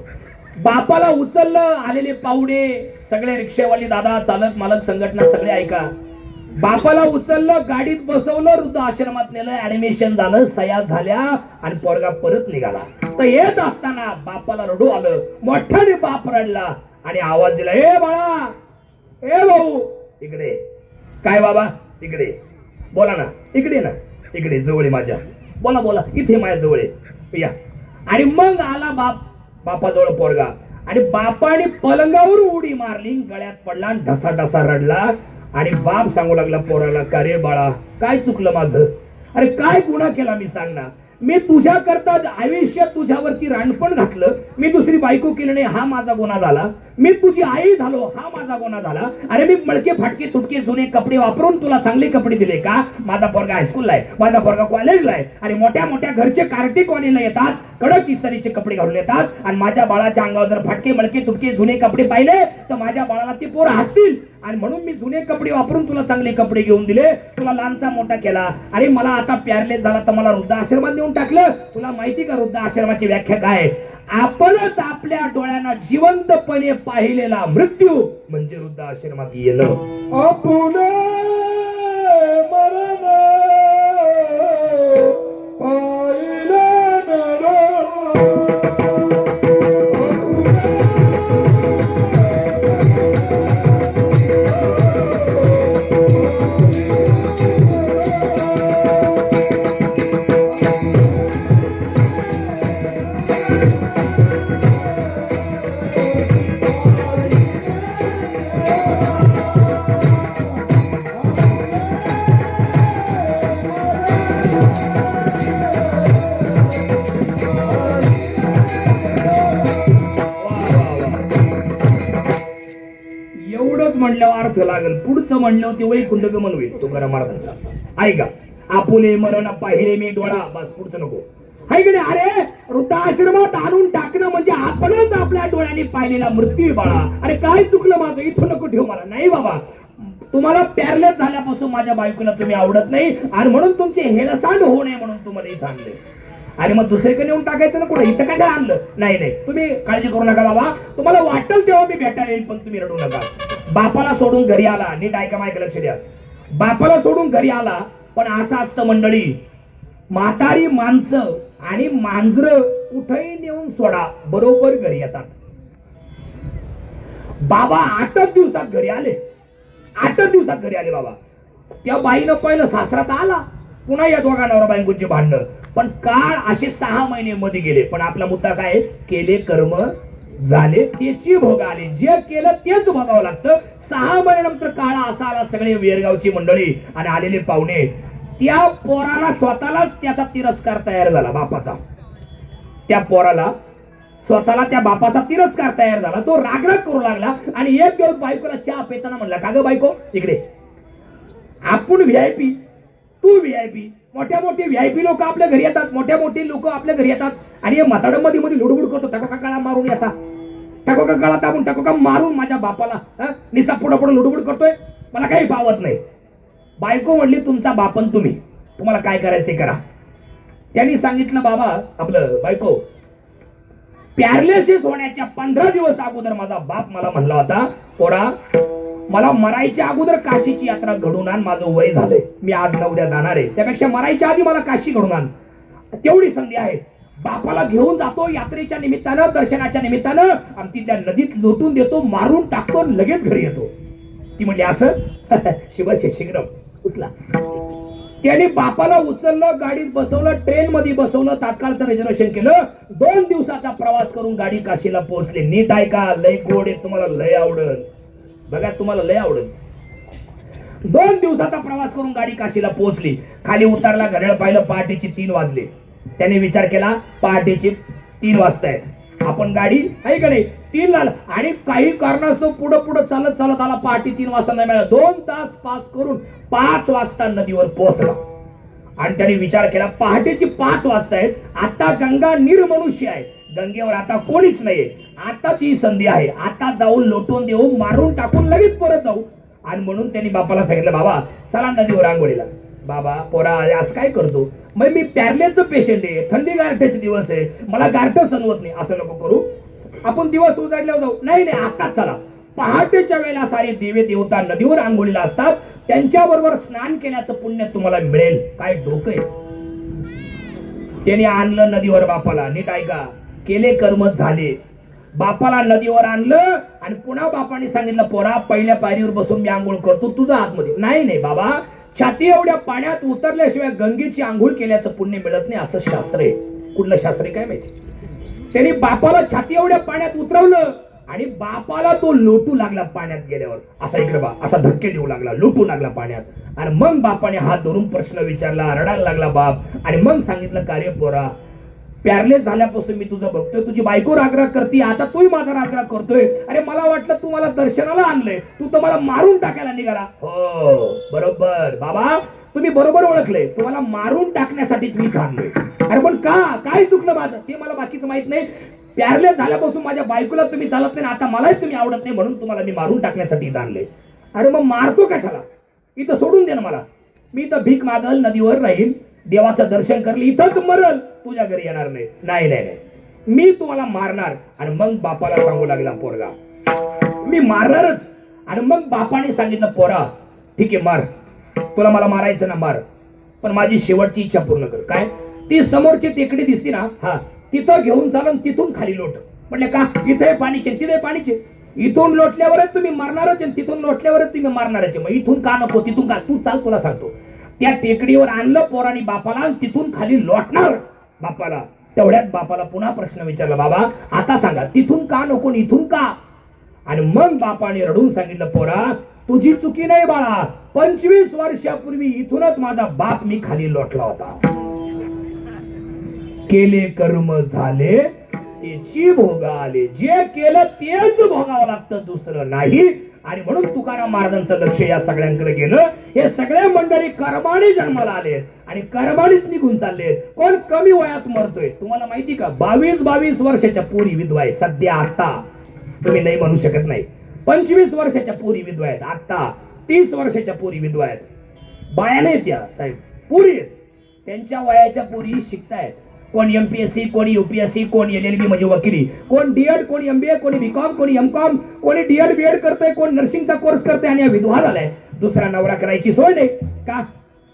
बापाला उचललं, आलेले पाहुणे सगळे, रिक्षावाली दादा, चालक मालक संघटना सगळे ऐका, बापाला उचललं, गाडीत बसवलं, वृद्धाश्रमात नेलं, ऍडमिशन झालं, सह्या झाल्या आणि पोरगा परत निघाला. तर येत असताना बापाला रडू आलं, मोठ्याने बाप रडला आणि आवाज दिला, ए बाळा, ए भाऊ इकडे. काय बाबा इकडे, बोला ना, इकडे ना, इकडे जवळ माझ्या, बोला बोला, इथे माझ्या जवळ या. आणि मग आला बापाजवळ पोरगा आणि बापाने पलंगावर उडी मारली, गळ्यात पडला, ढसा ढसा रडला आणि बाप सांगू लागला पोराला, का रे बाळा काय चुकलं माझं, अरे काय गुन्हा केला मी सांग ना, मी तुझ्या करता आयुष्यात तुझ्यावरती रानपण घातलं, मी दुसरी बायको केली नाही हा माझा गुन्हा झाला, मी तुझी आई झालो हा माझा गुन्हा झाला, अरे मी मळके फाटके तुटके जुने कपडे वापरून तुला चांगले कपडे दिले का, माझा पोरगा हायस्कूलला आहे, माझा पोरगा कॉलेजला आहे आणि मोठ्या मोठ्या घरचे कार्टी कॉलेजला येतात, कडक इस्त्रीचे कपडे घालून येतात आणि माझ्या बाळाच्या अंगावर जर फाटके मळके तुटके जुने कपडे पाहिले तर माझ्या बाळाला ते पोर हसतील आणि म्हणून मी जुने कपडे वापरून तुला चांगले कपडे घेऊन दिले, तुला लहानचा मोठा केला. अरे मला आता प्यारलेस झाला तर मला वृद्धाश्रमात नेऊन टाकलं. तुला माहिती का वृद्धाश्रमाची व्याख्या काय, आपणच आपल्या डोळ्यांना जिवंतपणे पाहिलेला मृत्यू म्हणजे वृद्धाश्रमात येणं. आपण मरण म्हणल्यावर अर्थ लागेल, पुढचं म्हणलं ते वैकुंठ गमन होईल. तुकाराम महाराजांचा ऐका, आपुले मरण पाहिले मी डोळा, बस पुढचं नको. ऐकणे, अरे वृद्धाश्रमात आणून टाकणं म्हणजे आपणच आपल्या डोळ्यांनी पाहिलेला मृत्यू बाळा. अरे काय चुकलं माझं, इथं नको ठेव मला. नाही बाबा, तुम्हाला पॅरलेस झाल्यापासून माझ्या बायकोला तुम्ही आवडत नाही आणि म्हणून तुमचे हेळसांड होऊ नये म्हणून तुम्हाला इथं आणले आणि मग दुसरीकडे नेऊन टाकायचं ना, कुठं इथं काय आणलं. नाही नाही, तुम्ही काळजी करू नका बाबा, तुम्हाला वाटेल तेव्हा मी भेटायला येईल, पण तुम्ही रडू नका. बापाला सोडून घरी आला, नीट ऐका, माहिती लक्ष द्या. बापाला सोडून घरी आला, पण असं असतं मंडळी, म्हातारी माणसं आणि मांजर कुठेही नेऊन सोडा बरोबर घरी येतात. बाबा 8च दिवसात घरी आले, 8च दिवसात घरी आले बाबा. त्या बाईनं पहिलं सासरात आला, पुन्हा या दोघा नवरा बायकोची भांडणं, पण काळ असे 6 महिने मध्ये गेले. पण आपला मुद्दा काय, केले कर्म झाले त्याची भोग आले, जे केलं तेच भोगावं लागतं. 6 महिन्यानंतर काळ असा आला, सगळे वेरगावची मंडळी आणि आलेले पाहुणे, त्या पोराला स्वतःलाच त्याचा तिरस्कार तयार झाला बापाचा. त्या पोराला स्वतःला त्या बापाचा तिरस्कार तयार झाला. तो रागराग करू लागला आणि एक दिवस बायकोला चहा पेताना म्हणला, का ग बायको इकडे, आपण व्हीआयपी, तू व्हीआयपी, मोठ्या मोठे व्हीआयपी लोक आपल्या घरी येतात, मोठ्या मोठी लोक आपल्या घरी येतात आणि हे म्हाताडं मध्ये मध्ये लुडबुड करतो, टाको का गळा मारून याचा, टाको का गळा दाबून, टाको का मारून माझ्या बापाला निसा पुढं पुढं लुडबुड करतोय, मला काही पावत नाही. बायको म्हणली, तुमचा बापन तुम्ही, तुम्हाला काय करायचं ते करा. त्यांनी सांगितलं, बाबा आपलं बायको, पॅरालिसिस होण्याच्या 15 दिवस अगोदर माझा बाप मला म्हणला होता, पोरा मला मरायच्या अगोदर काशीची यात्रा घडून आण, माझं वय झालंय, मी आज न उद्या जाणार आहे, त्यापेक्षा मरायच्या आधी मला काशी घडून आण, तेवढी संधी आहे. बापाला घेऊन जातो यात्रेच्या निमित्तानं, दर्शनाच्या निमित्तानं, आणि ती त्या नदीत लोटून देतो, मारून टाकतो, लगेच घरी येतो. ती म्हणली असं शिवशे शीघ्र उचला. त्याने बापाला उचललं, गाडीत बसवलं, ट्रेन मध्ये बसवलं, तात्काळचं रिझर्वेशन केलं, 2 दिवसाचा प्रवास करून गाडी काशीला पोहोचले. नीट ऐका, लय गोड आहे, तुम्हाला लय आवडल, बघा तुम्हाला लय आवडल. 2 दिवसाचा प्रवास करून गाडी काशीला पोहोचली. खाली उतरला, घड्याळ पाहिलं, पहाटेचे 3 वाजले. त्याने विचार केला, पहाटेचे 3 वाजतायत, आपण गाडी आहे का नाही 3 ला, आणि काही कारणास्तव पुढे पुढे चालत चालत आला, पहाटे 3 वाजता नाही मिळाला, 2 तास पास करून 5 वाजता नदीवर पोहोचला. आणि त्याने विचार केला, पहाटेची 5 वाजतायत, आता गंगा निर्मनुष्य आहे, गंगेवर आता कोणीच नाहीये, आताची संधी आहे, आता जाऊन लोटून देऊ, मारून टाकून लगेच परत जाऊ. आणि म्हणून त्यांनी बापाला सांगितलं, बाबा चला नदीवर आंघोळीला. बाबा पोरा आज काय करतो, मग मी पॅरलेसचं पेशंट आहे, थंडी गारठ्याचे दिवस आहे, मला गारठ सणवत नाही, असं नको करू, आपण दिवस उजाडल्यावर जाऊ. नाही नाही, आताच चला. पहाटेच्या वेळेला सारे देवी देवता नदीवर आंघोळीला असतात, त्यांच्या बरोबर स्नान केल्याचं पुण्य तुम्हाला मिळेल. काय डोकं आहे. त्याने आणलं नदीवर बापाला, नीट ऐका, केले कर्म झाले, बापाला नदीवर आणलं, आणि पुन्हा बापाने सांगितलं, पोरा पहिल्या पायरीवर बसून मी आंघोळ करतो, तुझा आतमध्ये. नाही नाही बाबा, छाती एवढ्या पाण्यात उतरल्याशिवाय गंगेची आंघोळ केल्याचं पुण्य मिळत नाही, असं शास्त्र आहे. कुठलं शास्त्र आहे काय माहिती. त्यांनी बापाला छाती एवढ्या पाण्यात उतरवलं, आणि बापाला तो लोटू लागला पाण्यात गेल्यावर, असा इकडे बा असा धक्के देऊ लागला, लोटू लागला पाण्यात. आणि मग बापाने हात धरून प्रश्न विचारला, रडायला लागला बाप. आणि मग सांगितलं, का रे पोरा, पॅरलेस झाल्यापासून मी तुझं बघतोय, तुझी बायको रागराग करते, आता तूही माझा रागराग करतोय. अरे मला वाटलं तू मला दर्शनाला आणलंय, तू तर मला मारून टाकायला निघाला. हो बरोबर बाबा, तुम्ही बरोबर ओळखले, तुम्हाला मारून टाकण्यासाठी मी आणलोय. अरे पण का, काय चुकलं माझं ते मला बाकीचं माहित नाही. पॅरलेस झाल्यापासून माझ्या बायकोला तुम्ही चालत नाही, आता मलाच तुम्ही आवडत नाही, म्हणून तुम्हाला मी मारून टाकण्यासाठी आणले. अरे मग मारतो कशाला, इथं सोडून दे ना मला, मी इथं भीक मागल, नदीवर राहील, देवाचं दर्शन करल, इथंच मरल, तुझ्या घरी येणार नाही. नाही नाही नाही, मी तुम्हाला मारणार. आणि मग बापाला सांगू लागला पोरगा, मी मारणारच. आणि मग बापाने सांगितलं, पोरा ठीक आहे मार, तुला मला मारायचं ना मार, पण माझी शेवटची इच्छा पूर्ण कर. काय, ती समोरची टेकडी दिसती ना, हा तिथं घेऊन चालून तिथून खाली लोट. म्हटले का, इथे पाणीचे तिथे पाणीचे, इथून लोटल्यावरच तुम्ही मारणारच, तिथून लोटल्यावरच तुम्ही मारणारच. मग इथून का नको, तिथून का, तू चाल, तुला सांगतो. त्या टेकडीवर आणलं पोरानी बापाला, तिथून खाली लोटणार बापाला. तेवढ्यात बापाला पुन्हा प्रश्न विचारला, बाबा आता सांगा, तिथून का नको, इथून का. आणि मग बापाने रडून सांगितलं, पोरा तुझी चुकी नाही बाळा, 25 वर्षापूर्वी इथूनच माझा बाप मी खाली लोटला होता. केले कर्म झाले त्याची भोग आले, जे केलं तेच भोगावं लागतं, दुसरं नाही. आणि म्हणून तुकाराम महाराजांचं लक्ष या सगळ्यांकडे गेलं. हे सगळे मंडळी कर्माने जन्माला आले आणि कर्मानेच निघून चालले. कोण कमी वयात मरतोय तुम्हाला माहिती का, 22 वर्षाच्या पोरी विधवा आहे सध्या. आता तुम्ही नाही म्हणू शकत नाही, 25 वर्षाच्या पोरी विधवा आहेत, आता 30 वर्षाच्या पोरी विधवा आहेत. बाया नाही त्या साहेब, पोरी आहेत. त्यांच्या वयाच्या पोरी शिकतायत, कोण एमपीएससी, कोणी यूपीएससी, कोण एलएलबी म्हणजे वकिली, कोण डीएड, कोणी एमबीए, कोणी बीकॉम, कोणी एमकॉम, कोणी डीएड बीएड करतोय, कोण नर्सिंगचा कोर्स करतोय. आणि विधवा झालाय, दुसरा नवरा करायची सोय नाही का.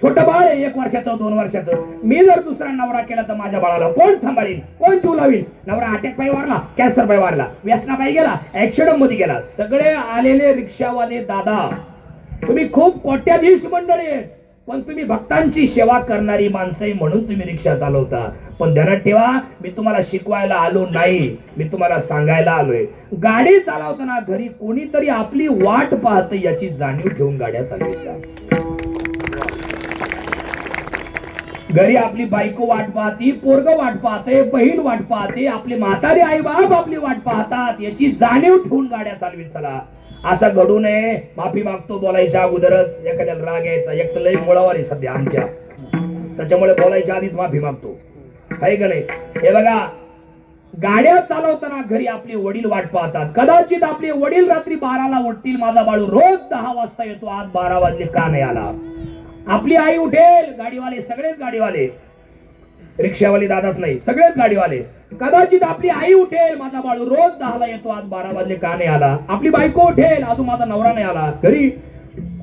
छोटं बाळ आहे 1 वर्षाचं 2 वर्षाचं, मी जर दुसरा नवरा केला तर माझ्या बाळाला कोण सांभाळेल, कोण जीव लावेल. नवरा अटॅक पायी वारला, कॅन्सर पायी वारला, व्यसना पायी गेला, ऍक्सिडेंट मध्ये गेला. सगळे आलेले रिक्षावाले दादा, तुम्ही खूप कोट्याधीश मंडळी आहेत, पण तुम्ही भक्तांची सेवा करणारी माणसं म्हणून तुम्ही रिक्षा चालवता. पण ध्यानात ठेवा, मी तुम्हाला शिकवायला आलो नाही, मी तुम्हाला सांगायला आलोय. गाडी चालवताना घरी कोणीतरी आपली वाट पाहते याची जाणीव ठेवून गाड्या चालवायच्या. घरी आपली बायको वाट पाहती, पोरग वाट पाहते, बहीण वाट पाहते, आपले म्हातारे आई बाप आपली वाट पाहतात, याची जाणीव ठेवून गाड्या चालवीत चला. असं घडू नये. माफी मागतो बोलायच्या अगोदरच, एखाद्याला राग यायचा, एक तर लई मुळावर आहे सध्या आमच्या, त्याच्यामुळे बोलायच्या आधीच माफी मागतो, आहे का नाही. हे बघा, गाड्या चालवताना घरी आपले वडील वाट पाहतात. कदाचित आपले वडील रात्री 12ला उठतील, माझा बाळू रोज 10 वाजता येतो, आज 12 वाजले का नाही आला. आपली आई उठेल, गाडीवाले सगळेच गाडीवाले रिक्षावाले दादाच नाही, सगळेच गाडीवाले. कदाचित आपली आई उठेल, माझा बाळू रोज 10ला येतो, आज 12 वाजले का नाही आला. आपली बायको उठेल, अजून माझा नवरा नाही आला घरी.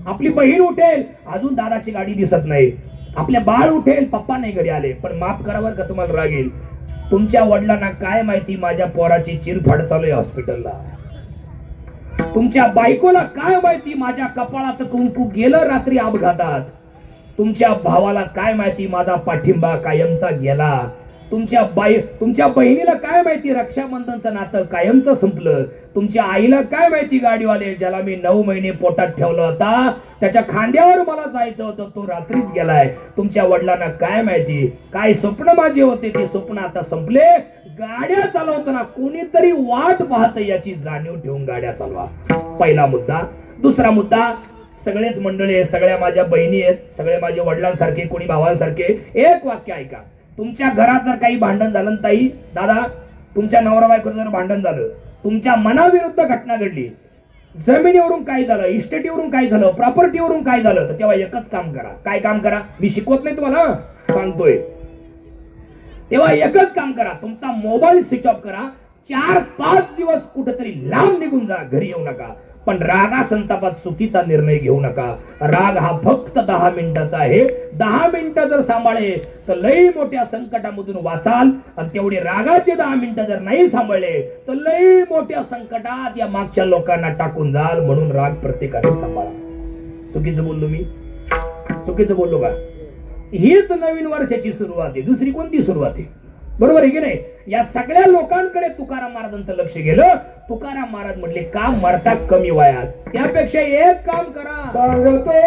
आपली बहीण उठेल, अजून दादाची गाडी दिसत नाही. आपल्या बाळ उठेल, पप्पा नाही घरी आले. पण माफ करावर का तुम्हाला राग येईल, तुमच्या वडिलांना काय माहिती माझ्या पोराची चिरफाड चालू आहे हॉस्पिटलला. तुमच्या बायकोला काय माहिती माझ्या कपाळाचं कुंकू गेलं रात्री अपघातात. तुमच्या भावाला काय माहिती माझा पाठिंबा कायमचा गेला. तुमच्या बहिणीला काय माहिती रक्षाबंधनचं नातं कायमचं संपलं. तुमच्या आईला काय माहिती गाडीवाले ज्याला मी 9 महिने पोटात ठेवला होता, त्याच्या खांद्यावर मला जायचं होतं, तो रात्रीच गेलाय. तुमच्या वडिलांना काय माहिती काय स्वप्न माझे होते, ते स्वप्न आता संपले. गाड्या चालवताना कोणीतरी वाट पाहत याची जाणीव ठेवून गाड्या चालवा. पहिला मुद्दा. दुसरा मुद्दा, सगळेच मंडळी आहेत, सगळ्या माझ्या बहिणी आहेत, सगळे माझे वडिलांसारखे, कोणी भावांसारखे. एक वाक्य ऐका, तुमच्या घरात जर काही भांडण झालं, ताई दादा तुमच्या नवरा बायकोचं जर भांडण झालं, तुमच्या मनाविरुद्ध घटना घडली, जमिनीवरून काय झालं, इस्टेटीवरून काय झालं, प्रॉपर्टीवरून काय झालं, तर तेव्हा एकच काम करा. काय काम करा, मी शिकवत नाही तुम्हाला, सांगतोय. तेव्हा एकच काम करा, तुमचा मोबाईल स्विच ऑफ करा. 4-5 दिवस कुठेतरी लांब निघून जा, घरी येऊ नका. पण रागा संतापात चुकीचा निर्णय घेऊ नका. राग हा फक्त 10 मिनिटाचा आहे. 10 मिनिटं जर सांभाळले तर लई मोठ्या संकटामधून वाचाल. आणि तेवढे रागाचे 10 मिनिटं जर नाही सांभाळले तर लई मोठ्या संकटात या मागच्या लोकांना टाकून जाल. म्हणून राग प्रत्येकाने सांभाळा. चुकीचं बोललो मी, चुकीचं बोललो का? हीच नवीन वर्षाची सुरुवात आहे, दुसरी कोणती सुरुवात आहे? बरोबर आहे की नाही? या सगळ्या लोकांकडे तुकाराम महाराजांचं लक्ष गेलं. तुकाराम महाराज म्हटले का मरता कमी वयात, त्यापेक्षा एक काम करा. सांगतो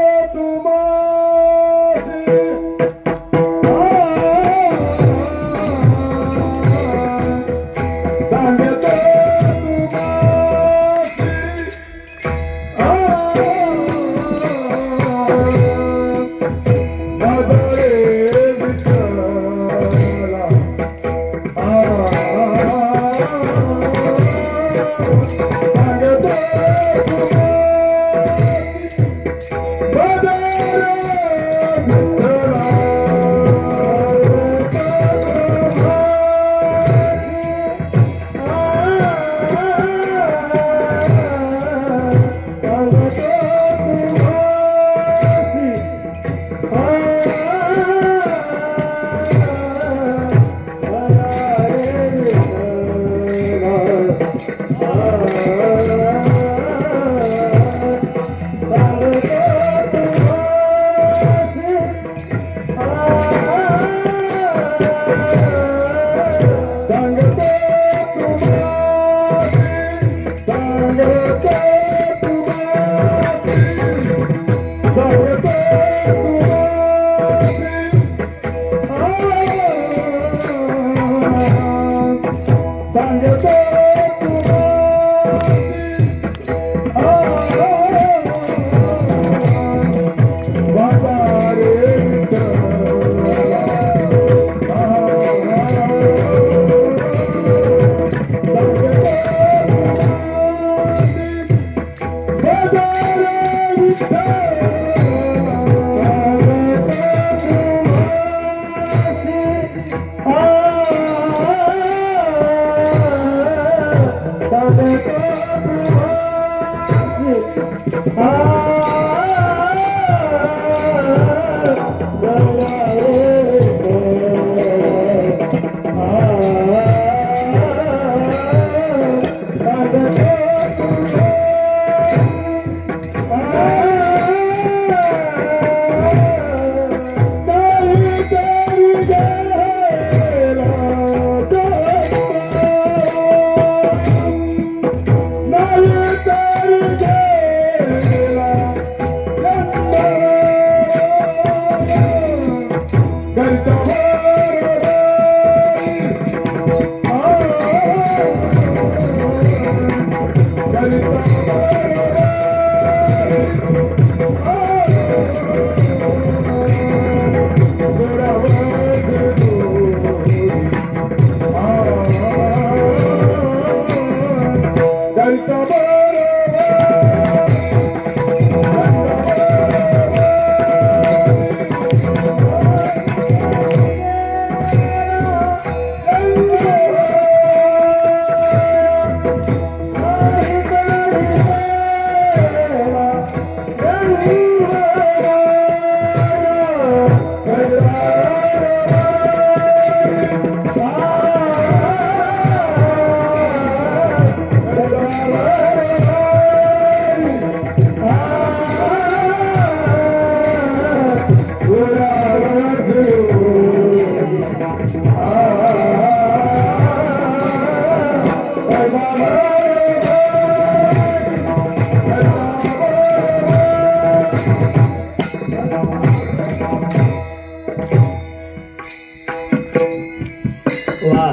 वा.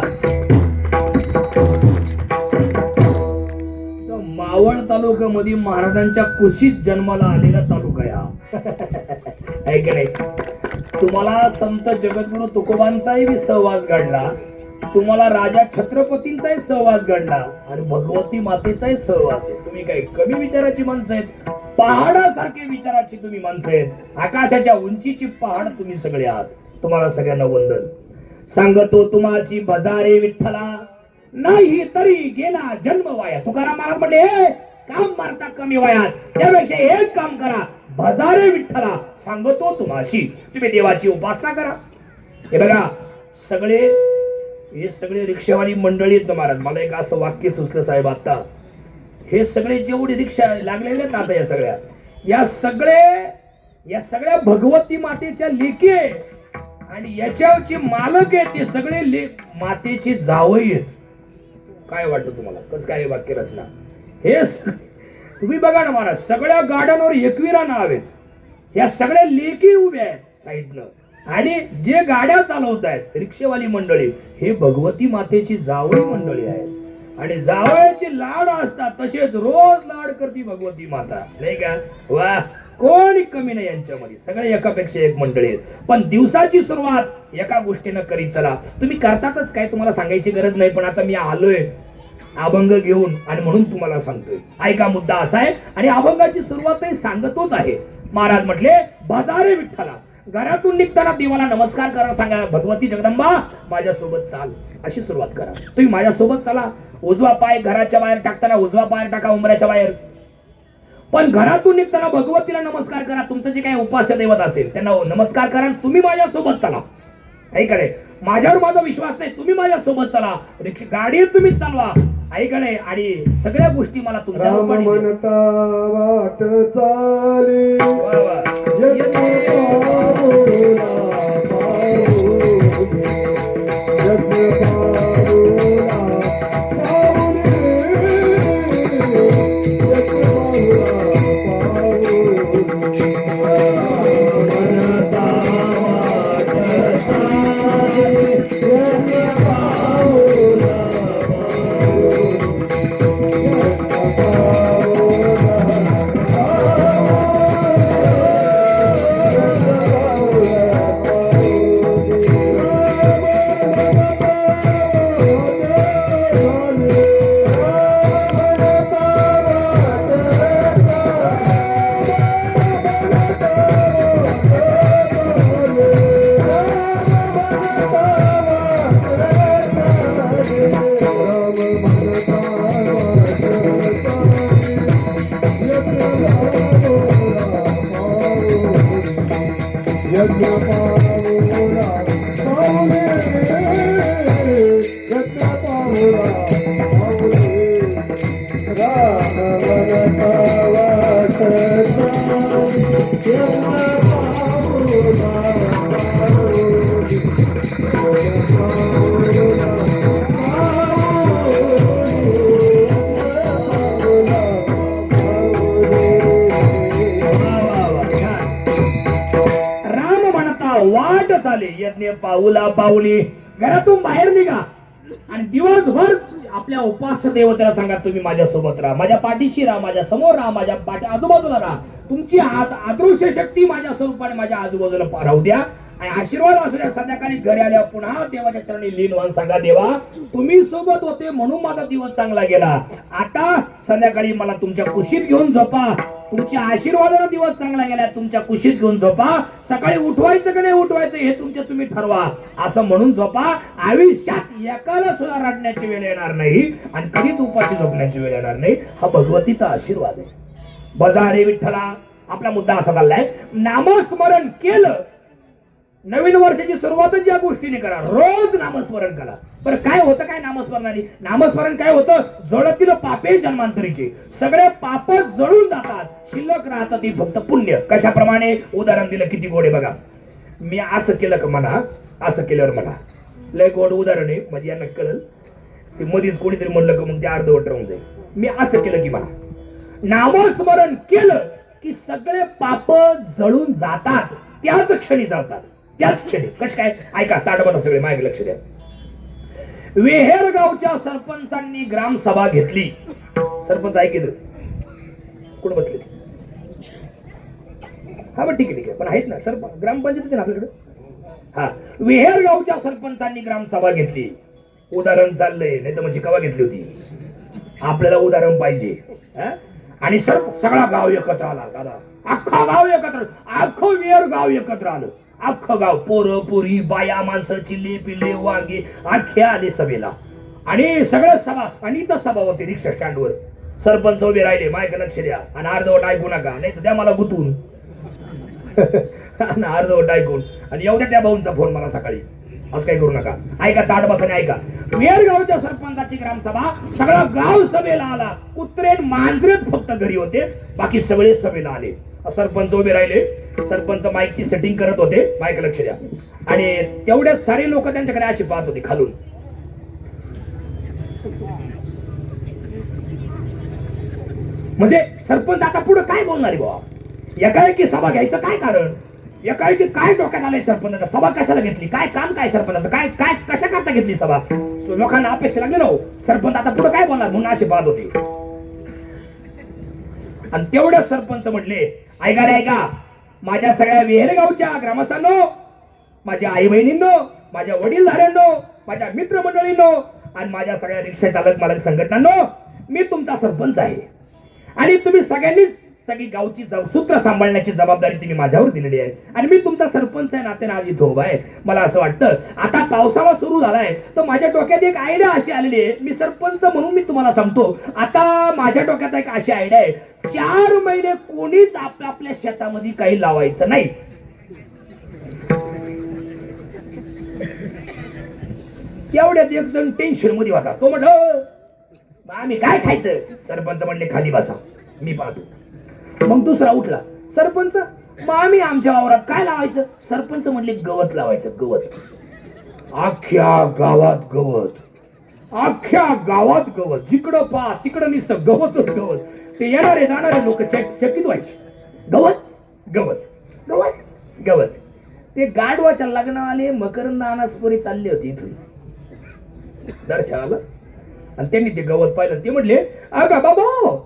मावळ तालुक्यामध्ये महाराजांच्या कुशीत जन्माला आलेला तालुका आहे हा. आहे की नाही? तुम्हाला संत जगद्गुरु तुकोबांचाही सहवास घडला, तुम्हाला राजा छत्रपतींचाही सहवास घडला आणि भगवती मातेचाही सहवास आहे. तुम्ही काही कमी विचाराची माणसं आहेत? पहाडासारखे विचाराची तुम्ही माणसं आहेत. आकाशाच्या उंचीची पहाड तुम्ही सगळे आहात. तुम्हाला सगळ्यांना वंदन. सांगतो तुम्हाशी भजारे विठ्ठला, नाही तरी गेला जन्म वाया. तुकाराम महाराज म्हणले, हे काम मारता कमी वयात, त्यापेक्षा एक काम करा, भजारे विठ्ठला सांगतो तुम्हाशी, तुम्ही देवाची उपासना करा. हे बघा सगळे, हे सगळे रिक्षावाली मंडळी आहेत महाराज. मला एक असं वाक्य सुचलं साहेब आता, हे सगळे जेवढे रिक्षा लागलेले आहेत ना आता, या सगळ्या भगवती मातेच्या लेकी आहे आणि याच्यावरचे मालक आहेत ते सगळे मातेचे जावई आहेत. काय वाटतं तुम्हाला? कसं काय वाक्य रचना? हे तुम्ही बघा ना महाराज, सगळ्या गाड्यांवर 21 नाव आहेत. या सगळ्या लेकी उभ्या आहेत साईडनं आणि जे गाड्या चालवत आहेत रिक्षेवाली मंडळी, हे भगवती मातेची जावई मंडळी आहेत आणि जावयाचे लाड असतात तसेच रोज लाड करती भगवती माता, नाही का? वा, कोणी कमी नाही यांच्यामध्ये, सगळे एकापेक्षा एक मंडळी आहेत. पण दिवसाची सुरुवात एका गोष्टीनं करीत चला. तुम्ही करतातच काय, तुम्हाला सांगायची गरज नाही, पण आता मी आलोय अभंग घेऊन आणि म्हणून तुम्हाला सांगतोय. ऐका, मुद्दा असा आहे आणि अभंगाची सुरुवातही सांगतोच आहे. महाराज म्हटले, भजारे विठ्ठला, घरातून निघताना देवाला नमस्कार करा, सांगा भगवती जगदंबा माझ्यासोबत चाल, अशी सुरुवात करा. तुम्ही माझ्यासोबत चला. उजवा पाय घराच्या बाहेर टाकताना उजवा पाय टाका उंबऱ्याच्या बाहेर, पण घरातून निघताना भगवतीला नमस्कार करा. तुमचं जे काही उपास्य दैवत असेल त्यांना नमस्कार करा. तुम्ही माझ्यासोबत चला. ऐकडे, माझ्यावर माझा विश्वास नाही, तुम्ही माझ्यासोबत चला. गाडी तुम्ही चालवा. ऐकडे, आणि सगळ्या गोष्टी मला तुमच्या म्हणता वाट चाले वाट चाले यज्ञ पाऊला पाऊली. घरातून बाहेर निघा आणि दिवसभर आपल्या उपास्य देवतेला सांगा तुम्ही माझ्यासोबत राहा, माझ्या पाठीशी राहा, माझ्या समोर राहा, माझ्या आजूबाजूला राहा. तुमची अदृश्य शक्ती माझ्या स्वरूपाने माझ्या आजूबाजूला राहू द्या आणि आशीर्वाद असू द्या. संध्याकाळी घरी आल्यावर पुन्हा देवाच्या चरणी लीन व्हान सांगा, देवा तुम्ही सोबत होते म्हणून माझा दिवस चांगला गेला. आता संध्याकाळी मला तुमच्या कुशीत घेऊन झोपा. तुमच्या आशीर्वादाने दिवस चांगला गेला, तुमच्या कुशीत घेऊन झोपा. सकाळी उठवायचं का नाही उठवायचं हे तुमच्या तुम्ही ठरवा, असं म्हणून झोपा. आयुष्यात एकाला सुद्धा रडण्याची वेळ येणार नाही आणि कधीच उपाशी झोपण्याची वेळ येणार नाही. हा भगवतीचा आशीर्वाद आहे. बजारे विठ्ठला. आपला मुद्दा असा चाललाय, नामस्मरण केलं. नवीन वर्षाची सुरुवातच या गोष्टीने करा, रोज नामस्मरण करा. बरं काय होतं काय नामस्मरणाने? नामस्मरण काय होतं? जळतील पापे जन्मांतरीचे सगळे पाप जळून जातात, शिल्लक राहतात ती फक्त पुण्य. कशाप्रमाणे? उदाहरण दिलं किती गोड आहे बघा. मी असं केलं का म्हणा, असं केल्यावर म्हणा, लय गोड उदाहरण आहे म्हणजे यांना कळलं. ते मधीच कोणीतरी म्हणलं का मग ते अर्धवट राहून जाईल. मी असं केलं की म्हणा, नामस्मरण केलं की सगळे पाप जळून जातात, त्याच क्षणी जातात, त्याच क्षणी. कसं काय? ऐका, ताडबद्ध सगळे माझ्या लक्ष द्या. वेहेर गावच्या सरपंचांनी ग्रामसभा घेतली. सरपंच ऐकलं कुठं बसले? हा बरं ठीक आहे ठीक आहे, पण आहेत ना सरपंच, ग्रामपंचायत ना आपल्याकडे. हा, वेहेर गावच्या सरपंचांनी ग्रामसभा घेतली. उदाहरण चाललंय, नाही तर म्हणजे कवा घेतली होती? आपल्याला उदाहरण पाहिजे. आणि सगळा गाव एकत्र आला दादा, अख्खा गाव एकत्र, अख्खं वेर गाव एकत्र आलं. अख्खं गाव, पोरं पोरी बाया माणसं चिल्ले पिल्ले वांगे अख्खे आले सभेला. आणि सगळं सभा, आणि इथं सभा होती रिक्षा स्टँडवर. सरपंच उभे राहिले, मायक लक्ष द्या आणि अर्धवट ऐकू नका, नाही तर द्या मला गुतून. अर्धवट ऐकून आणि एवढ्या त्या भाऊंचा फोन मला सकाळी, असं काही करू नका. ऐका, ताट बसाने ऐका. वेरगावच्या सरपंचाची ग्रामसभा, सगळा गाव सभेला आला. कुत्रेन मांजरेत फक्त घरी होते, बाकी सगळे सभेला आले. सरपंच उभे राहिले, सरपंच माईकची सेटिंग करत होते, माईक लक्ष द्या. आणि तेवढे सारे लोक त्यांच्याकडे अशी पाहत होते खालून. म्हणजे सरपंच आता पुढे काय बोलणार आहे बाबा? एकाएकी सभा घ्यायचं काय कारण? एकाएकी काय डोक्यात आलंय सरपंचाच्या? सभा कशाला घेतली? काय काम काय सरपंचाचं? काय काय कशा करता घेतली सभा? लोकांना अपेक्षा लागली ना हो, सरपंच आता पुढे काय बोलणार म्हणून अशी बात होती. आणि तेवढे सरपंच म्हटले, ऐका रे ऐका, माझ्या सगळ्या वेहेरगावच्या ग्रामस्थांनो, माझ्या आई बहिणींनो, माझ्या वडीलधाऱ्यांनो, माझ्या मित्रमंडळींनो आणि माझ्या सगळ्या रिक्षा चालक मालक संघटनांनो, मी तुमचा सरपंच आहे. आणि तुम्ही सगळ्यांनीच सगळी गावची सूत्र सांभाळण्याची जबाबदारी तुम्ही माझ्यावर दिलेली आहे. आणि मी तुमचा सरपंच आहे, नात्याने आज इथं उभा आहे. मला असं वाटतं आता पावसाळा सुरू झालाय, तर माझ्या डोक्यात एक आयडिया अशी आलेली आहे. मी सरपंच म्हणून मी तुम्हाला सांगतो, आता माझ्या डोक्यात एक अशी आयडिया आहे, 4 महिने कोणीच आपल्या शेतामध्ये काही लावायचं नाही. एवढ्यात एक जण टेन्शन मध्ये होता. तो म्हटलं, आम्ही काय खायचं? सरपंच म्हणले, खाली बसा, मी पाहतो. मग दुसरा उठला, सरपंच मग आम्ही आमच्या वावरात काय लावायचं? सरपंच म्हणले, गवत लावायचं, गवत. अख्ख्या गावात गवत, अख्ख्या गावात गवत, जिकडं पहा तिकडं नुसतं गवतच गवत. ते येणारे जाणारे लोक चकित व्हायचे, गवत गवत गवत गवत. ते गाढवाच्या लग्नावाले मकरंद अनासपुरी चालले होते इथून दर्शनाला, आणि त्यांनी ते गवत पाहिलं. ते म्हटले, अगा बाबा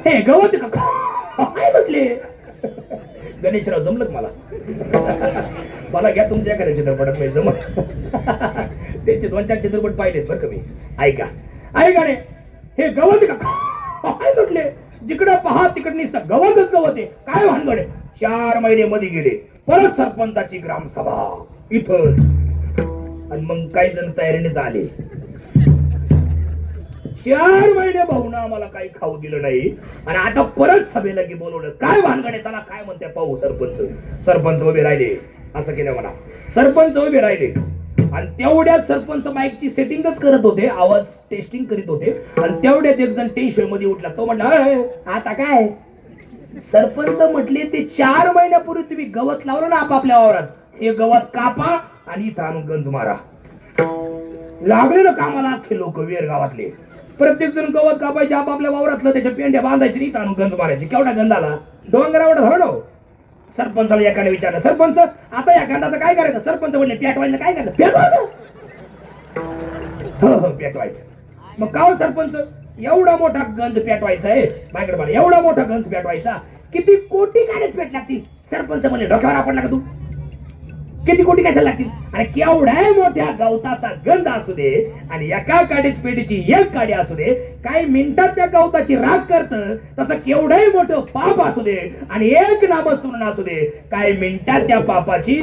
हे गवत का? काय म्हटले? गणेशराव जमलं मला, मला घ्या तुमच्या एखाद्या चित्रपटात नाही जमत. त्यांचे 2-4 चित्रपट पाहिलेत बरं का मी. ऐका ऐका रे, हे गवत का? काय म्हटले? जिकडं पहा तिकडे नुसतं गवतच गवत आहे. काय भानगड आहे? 4 महिने मध्ये गेले, परत सरपंचाची ग्रामसभा इथंच. आणि मग काही जण तयारीने झाले. 4 महिने भाऊना आम्हाला काही खाऊ दिलं नाही, आणि आता परत सभेला की बोलवलं. काय भानगडे, त्याला काय म्हणते पाहू. सरपंच उभे राहिले. असं केलं म्हणा, सरपंच उभे राहिले. आणि तेवढ्यात सरपंच माईकची सेटिंगच करत होते, आवाज टेस्टिंग करीत होते. आणि तेवढ्यात एक जण टेन्शन मध्ये उठला. तो म्हटला, आता काय? सरपंच म्हटले, ते 4 महिन्यापूर्वी तुम्ही गवत लावलं ना आपापल्या वावरात, ते गवत कापा आणि इथं आणून गंज मारा. लागले ना कामाला अख्खे लोक वेर गावातले. प्रत्येक जण गवत कापायचे आपापल्या वावरातलं, त्याच्या पेंड्या बांधायची, इथं आणून गंज मारायची. केवढा गंधाला, डोंगरावर धरलो. सरपंचाला एकाने विचारलं, सरपंच आता या गंधाचं काय करायचं? सरपंच म्हणले, पेटवायचं. काय करायचं? पेटवायचं. हो पेटवायचं. मग का हो सरपंच, एवढा मोठा गंज पेटवायचा आहे माझ्याकडे मला, एवढा मोठा गंज पेटवायचा, किती कोटी काड्याच पेट लागतील? सरपंच म्हणले, डोक्यावर आपण का तू? किती कोटी कशाला लागतील? आणि केवढ्या मोठ्या गवताचा गंध असू दे, आणि एका काडीच पेटीची एक काडी असू दे, काही मिनिटात त्या गवताची राख करतं, तसं केवढंही मोठं पाप असू दे, आणि एक नामस्मरण असू दे, काही मिनिटात त्या पापाची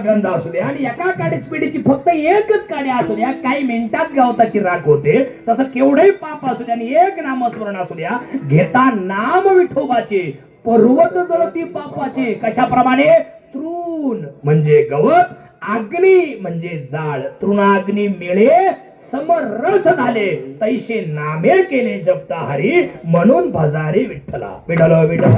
गंध असू द्या आणि एका काडीच पिढीची फक्त एकच काडी असू द्या, काही मिनिटात गावताची राख होते. तसं केवढे पाप असू द्या आणि एक नामस्मरण असू द्या, घेता नाम विठोबाचे पर्वत जळती पापाचे. कशाप्रमाणे? तृण म्हणजे गवत, अग्नी म्हणजे जाळ. तृणाग्नी मिळे समरस झाले, तैसे नामे केले जपता हरी, म्हणून भजारे विठ्ठला. विठ्ठल विठ्ठल.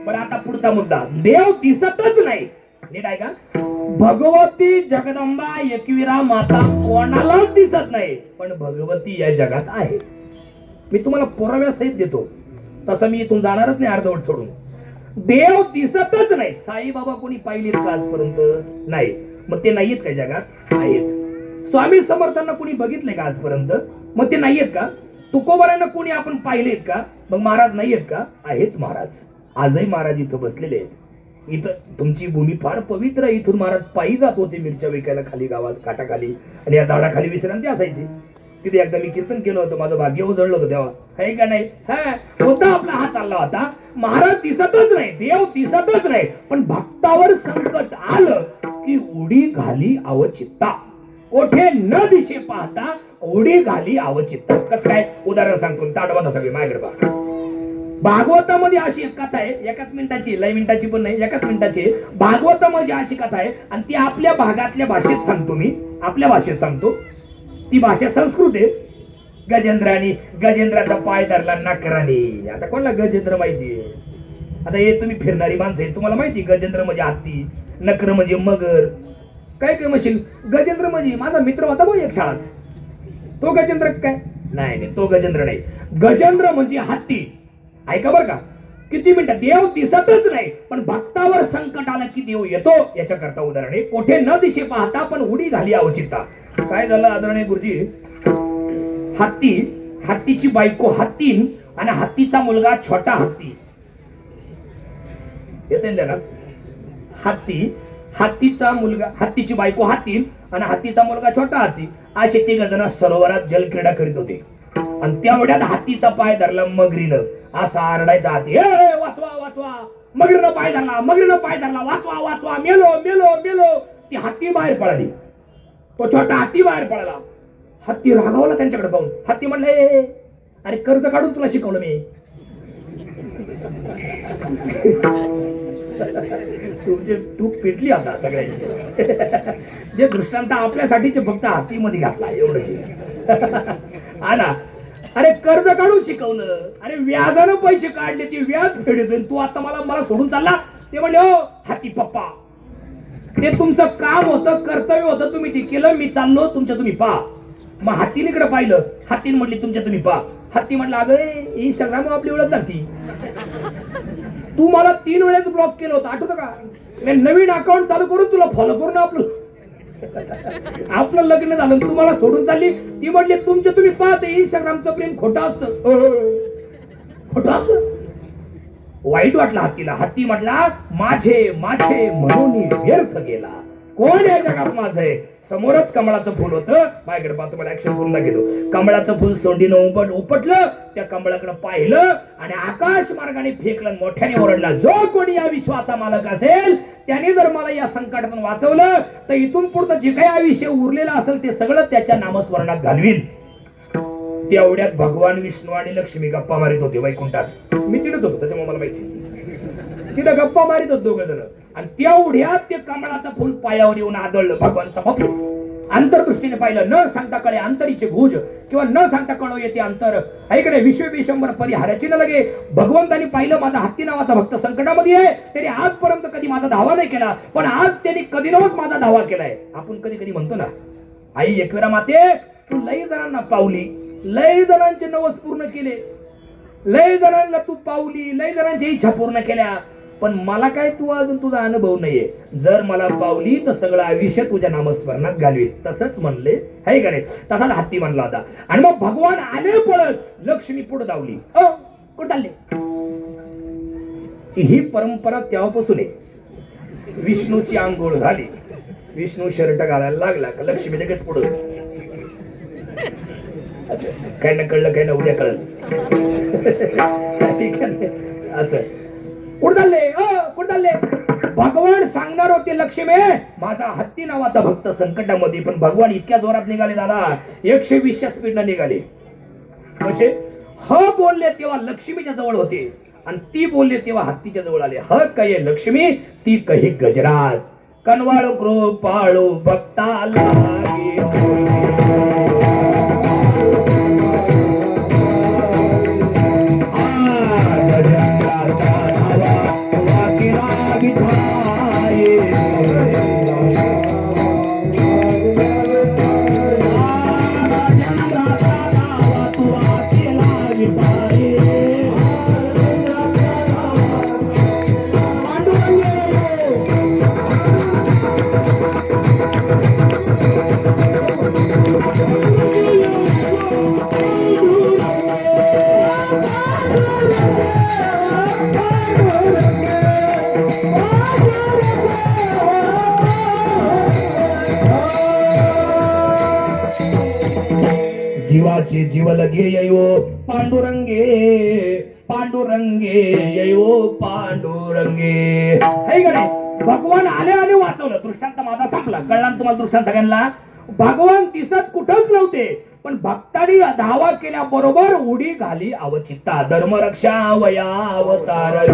पण आता पुढचा मुद्दा, देव दिसतच नाही. नीट आहे का? भगवती जगदंबा एकविरा माता कोणालाच दिसत नाही, पण भगवती या जगात आहे. मी तुम्हाला पुराव्यासहित देतो, तसं मी इथून जाणारच नाही अर्धवट सोडून. देव दिसतच नाही. साईबाबा कोणी पाहिलेत का आजपर्यंत? नाही. मग ते नाहीयेत का जगात? आहेत. स्वामी समर्थांना कोणी बघितलंय का आजपर्यंत? मग ते नाहीयेत का? तुकोबारांना कोणी आपण पाहिलेत का? मग महाराज नाहीयेत का? आहेत महाराज. आजही महाराज इथं बसलेले आहेत. इथं तुमची भूमी फार पवित्र आहे. इथून महाराज पायी जात होते मिरच्या विकायला खाली गावात काटाखाली, आणि या झाडाखाली विश्रांती असायची. तिथे एकदा मी कीर्तन केलं होतं, माझं भाग्य उजळलं होतं तेव्हा, आहे का नाही? होता आपला हा चालला होता. महाराज दिसतच नाही, देव दिसतच नाही, पण भक्तावर संकट आलं की उडी घाली अवचित्ता. कोठे न दिशे पाहता उडी घाली अवचित्ता. कसं काय? उदाहरण सांगतो, ताडवा सगळे माझ्याकडे बघा. भागवतामध्ये अशी एक कथा आहे, एकाच मिनिटाची, लय मिनिटाची पण नाही, एकाच मिनिटाची. भागवतामध्ये अशी कथा आहे आणि ती आपल्या भागातल्या भाषेत सांगतो. मी आपल्या भाषेत सांगतो. ती भाषा संस्कृत आहे. गजेंद्राचा पाय धरला नकराने. आता कोणाला गजेंद्र माहितीये? आता हे तुम्ही फिरणारी माणसं आहे, तुम्हाला माहिती गजेंद्र म्हणजे हत्ती, नकर म्हणजे मगर. काय म्हणशील? गजेंद्र म्हणजे माझा मित्र होता बघ एक शाळात, तो गजेंद्र काय? नाही, तो गजेंद्र नाही. गजेंद्र म्हणजे हत्ती. ऐका बरं का, किती मिनिटं. देव दिसतच नाही, पण भक्तावर संकट आलं की देव येतो. याच्या करता उदाहरण आहे, कोठे न दिशे पाहता पण उडी घाली अवचित्ता. काय झालं आदरणीय गुरुजी? हत्तीची बायको हत्तीन आणि हत्तीचा मुलगा छोटा हत्ती. येते ना? हत्तीचा मुलगा, हत्तीची बायको हत्तीन आणि हत्तीचा मुलगा छोटा हत्ती, असे तिघ जण सरोवरात जलक्रीडा करीत होते. आणि तेवढ्यात हत्तीचा पाय धरला मगरीनं. असा आरडायचा हाती, वाचवा वाचवा, मगरीनं पाय धरला, वाचवा वाचवा, मेलो मेलो मेलो. ती हत्ती बाहेर पळाली, तो छोटा हत्ती बाहेर पळाला. हत्ती रागावला त्यांच्याकडे पाहून. हत्ती म्हणले, अरे कर्ज काढून तुला शिकवलं मी. तुमचे तूप पेटली आता सगळ्यांची. जे दृष्टांत आपल्यासाठीचे फक्त हातीमध्ये घातला एवढंच. हा ना. अरे कर्ज काढून शिकवलं, अरे व्याजानं पैसे काढले, ती व्याज फेडतोय, तू आता मला सोडून चालला. ते म्हणले, हो हाती पप्पा, ते तुमचं काम होतं, कर्तव्य होतं, तुम्ही ते केलं, मी चाललो, तुमच्या तुम्ही पहा. मग हत्तीकडे पाहिलं, हत्तीने म्हटली तुमच्या तुम्ही पहा. हत्ती म्हटलं, अगं इंस्टाग्राम आपली ओळख झाली, तू मला 3 वेळेस ब्लॉक केलं होतं, आठवतं का? नवीन अकाउंट चालू करून तुला फॉलो करून आपलं लग्न झालं, तू मला सोडून चालली. ती म्हटली तुमच्या तुम्ही पाहते, इंस्टाग्रामचं प्रेम खोटं असतं. खोटं असतं. वाईट वाटलं हत्तीला. हत्ती म्हटला, माझे म्हणून व्यर्थ गेला. कोण या जगात माझं आहे? समोरच कमळाचं फुल होतं. माझ्याकडे पाहतो, मला ऍक्शन करून दाखवतो. कमळाचं फुल सोंडीनं उपटलं, त्या कमळाकडे पाहिलं आणि आकाश मार्गाने फेकलं, मोठ्याने ओरडला, जो कोणी या विश्वाचा मालक असेल त्याने जर मला या संकटातून वाचवलं तर इथून पुढचं जे काही आयुष्य उरलेलं असेल ते सगळं त्याच्या नामस्मरणात घालवील. तेवढ्यात भगवान विष्णू आणि लक्ष्मी गप्पा मारित होते वैकुंठात. मी तिथेच होतो, त्याच्यामुळे मला माहिती. तिथं गप्पा मारित होत दोघ जण. आणि तेवढ्यात ते कमळाचं फुल पायावर येऊन आदळलं. भगवान समोर अंतर्दृष्टीने पाहिलं, न सांगता कळे अंतरीचे घुज, किंवा न सांगता कळो येते अंतर. ऐकडे विश्व विशंबर परिहाराची न लगे. भगवंतानी पाहिलं, माझा हत्ती नावाचा भक्त संकटामध्ये आहे, त्याने आजपर्यंत कधी माझा धावा नाही केला, पण आज त्यांनी कधी नव्हत माझा धावा केलाय. आपण कधी कधी म्हणतो ना, आई एकविरा माते, तू लई जणांना पावली, लई जणांचे नवस पूर्ण केले, लई जणांना तू पावली, लई जणांच्या इच्छा पूर्ण केल्या, पण मला काय तू अजून तुझा अनुभव नाहीये. जर मला पावली तर सगळं आयुष्य तुझ्या नामस्मरणात घालवी. तसंच म्हणले, है का नाही? तसाच हत्ती म्हणला होता. आणि मग भगवान आले पळत, लक्ष्मी पुढे धावली. कुठे चालले? ही परंपरा तेव्हापासून आहे. विष्णूची आंघोळ झाली, विष्णू शर्ट घालायला लागला का लक्ष्मी लगेच पुढे. काय ना कळलं, काय ना उद्या कळलं. असं कुठं चालले कुठं चालले भगवान सांगणार होते लक्ष्मी माझा हत्ती नावाचा भक्त संकटामध्ये, पण भगवान इतक्या जोरात निघाले दादा 120च्या स्पीडनं निघाले. कसे ह बोलले तेव्हा लक्ष्मीच्या जवळ होते आणि ती बोलले तेव्हा हत्तीच्या जवळ आले. ह कहे लक्ष्मी ती कही गजराज कनवाळू कृपाळू भक्ता जीवाचे जीव लगे येयो पांडुरंगे पांडुरंगे येयो पांडुरंगे. है का नाही? भगवान आले आले वाचवलं. दृष्टांत माझा संपला. कळला ना तुम्हाला दृष्टांत सगळ्यांना? भगवान दिसत कुठंच नव्हते, पण भक्तांनी धावा केल्याबरोबर उडी घाली अवचित्ता. धर्मरक्षा वया अवतार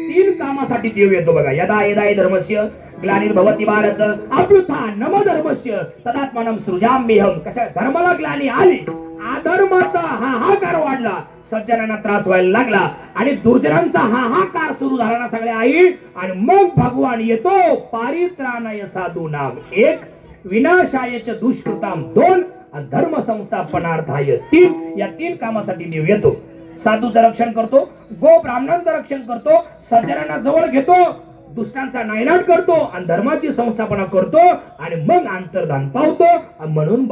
तीन कामासाठी देव येतो बघा. यदा यदा धर्मस्य ग्लानिर्भवति भारत अभ्युत्था नम धर्मस्य तदात्मानं सृजाम्यहम. कशा धर्माला ग्लानी आली, अधर्माचा हाहाकार वाढला, सज्जनांना त्रास व्हायला लागला आणि दुर्जनांचा हाहाकार सुरू झाला ना सगळे आई. आणि मग भगवान येतो पारित्राणाय साधू नाम 1, विनाशायच दुष्कृताम 2 आणि धर्म संस्थापनार्थाय 3. या 3 कामासाठी देव येतो. साधूचं रक्षण करतो, गो ब्राह्मणांचं रक्षण करतो, सज्जनांना जवळ घेतो, दुष्टांचा नायनाट करतो आणि धर्माची संस्थापना करतो आणि मग अंतर्धान पावतो. म्हणून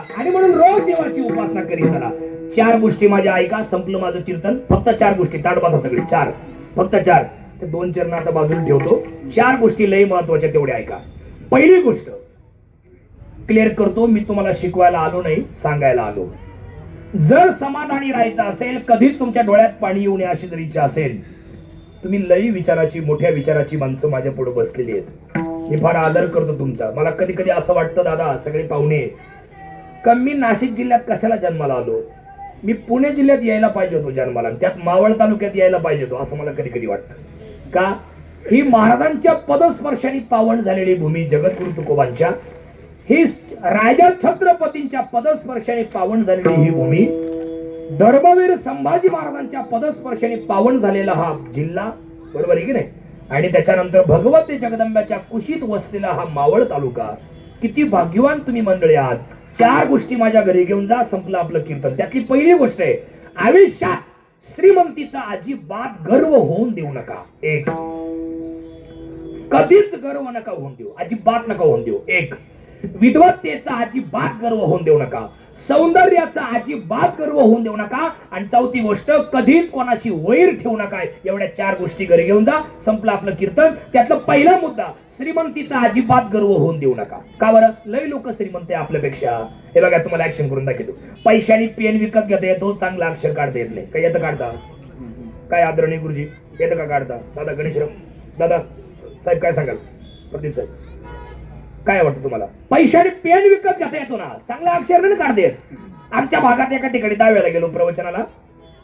आणि म्हणून रोज देवाची उपासना करीत चला. 4 गोष्टी माझ्या ऐका. संपलं माझं कीर्तन. फक्त 4 गोष्टी. ताट बसा सगळे. 4 फक्त 4. ते 2 चरण आता बाजूला ठेवतो. 4 गोष्टी लय महत्वाच्या तेवढ्या ऐका. पहिली गोष्ट क्लिअर करतो. मी तुम्हाला शिकवायला आलो नाही, सांगायला आलो. जर समाधानी राहायचं असेल, कधीच तुमच्या डोळ्यात पाणी येऊ नये अशी जर इच्छा असेल, तुम्ही लई विचाराची मोठ्या विचाराची माणसं माझ्या पुढे बसलेली आहेत. मी फार आदर करतो तुमचा. मला कधी कधी असं वाटतं दादा सगळे पाहुणे का मी नाशिक जिल्ह्यात कशाला जन्माला आलो, मी पुणे जिल्ह्यात यायला पाहिजे होतो जन्माला, त्यात मावळ तालुक्यात यायला पाहिजे होतो असं मला कधी कधी वाटतं. का ही महाराजांच्या पदस्पर्शाने पावन झालेली भूमी, जगद्गुरु तुकोबांच्या, ही राजा छत्रपतींच्या पदस्पर्शाने पावन झालेली ही भूमी, धर्मवीर संभाजी महाराजांच्या पदस्पर्शाने पावन झालेला हा जिल्हा, बरोबर आहे की नाही? आणि त्याच्यानंतर भगवती जगदंब्याच्या कुशीत वसलेला हा मावळ तालुका. किती भाग्यवान तुम्ही मंडळी आहात. 4 गोष्टी माझ्या घरी घेऊन जा. संपलं आपलं कीर्तन. त्यातली पहिली गोष्ट आहे, आयुष्यात श्रीमंतीचा अजिबात गर्व होऊन देऊ नका. 1, कधीच गर्व नका होऊन देऊ, अजिबात नका होऊन देऊ. 1, विद्वत्तेचा अजिबात गर्व होऊन देऊ नका, सौंदर्याचा अजिबात गर्व होऊन देऊ नका. आणि 4थी गोष्ट, कधीच कोणाशी वैर ठेवू नका. एवढ्या 4 गोष्टी घरी घेऊन जा. संपलं आपलं कीर्तन. त्यातला पहिला मुद्दा, श्रीमंतीचा अजिबात गर्व होऊन देऊ नका. का बरं? लय लोक श्रीमंत आहे आपल्यापेक्षा. हे बघा तुम्हाला ऍक्शन करून दाखवतो. पैशाने पेन विकत घेता येतो, चांगला अक्षर काढता येत नाही. काय येतं काढता? काय आदरणीय गुरुजी येतं का काढता? दादा गणेशराव, दादा साहेब काय सांगाल? प्रदीप साहेब काय वाटतं तुम्हाला? पैशाने पेन विकत घेता येतो ना, चांगला अक्षर नाही काढता येत. आमच्या भागात एका ठिकाणी 10 वेळा गेलो प्रवचनाला.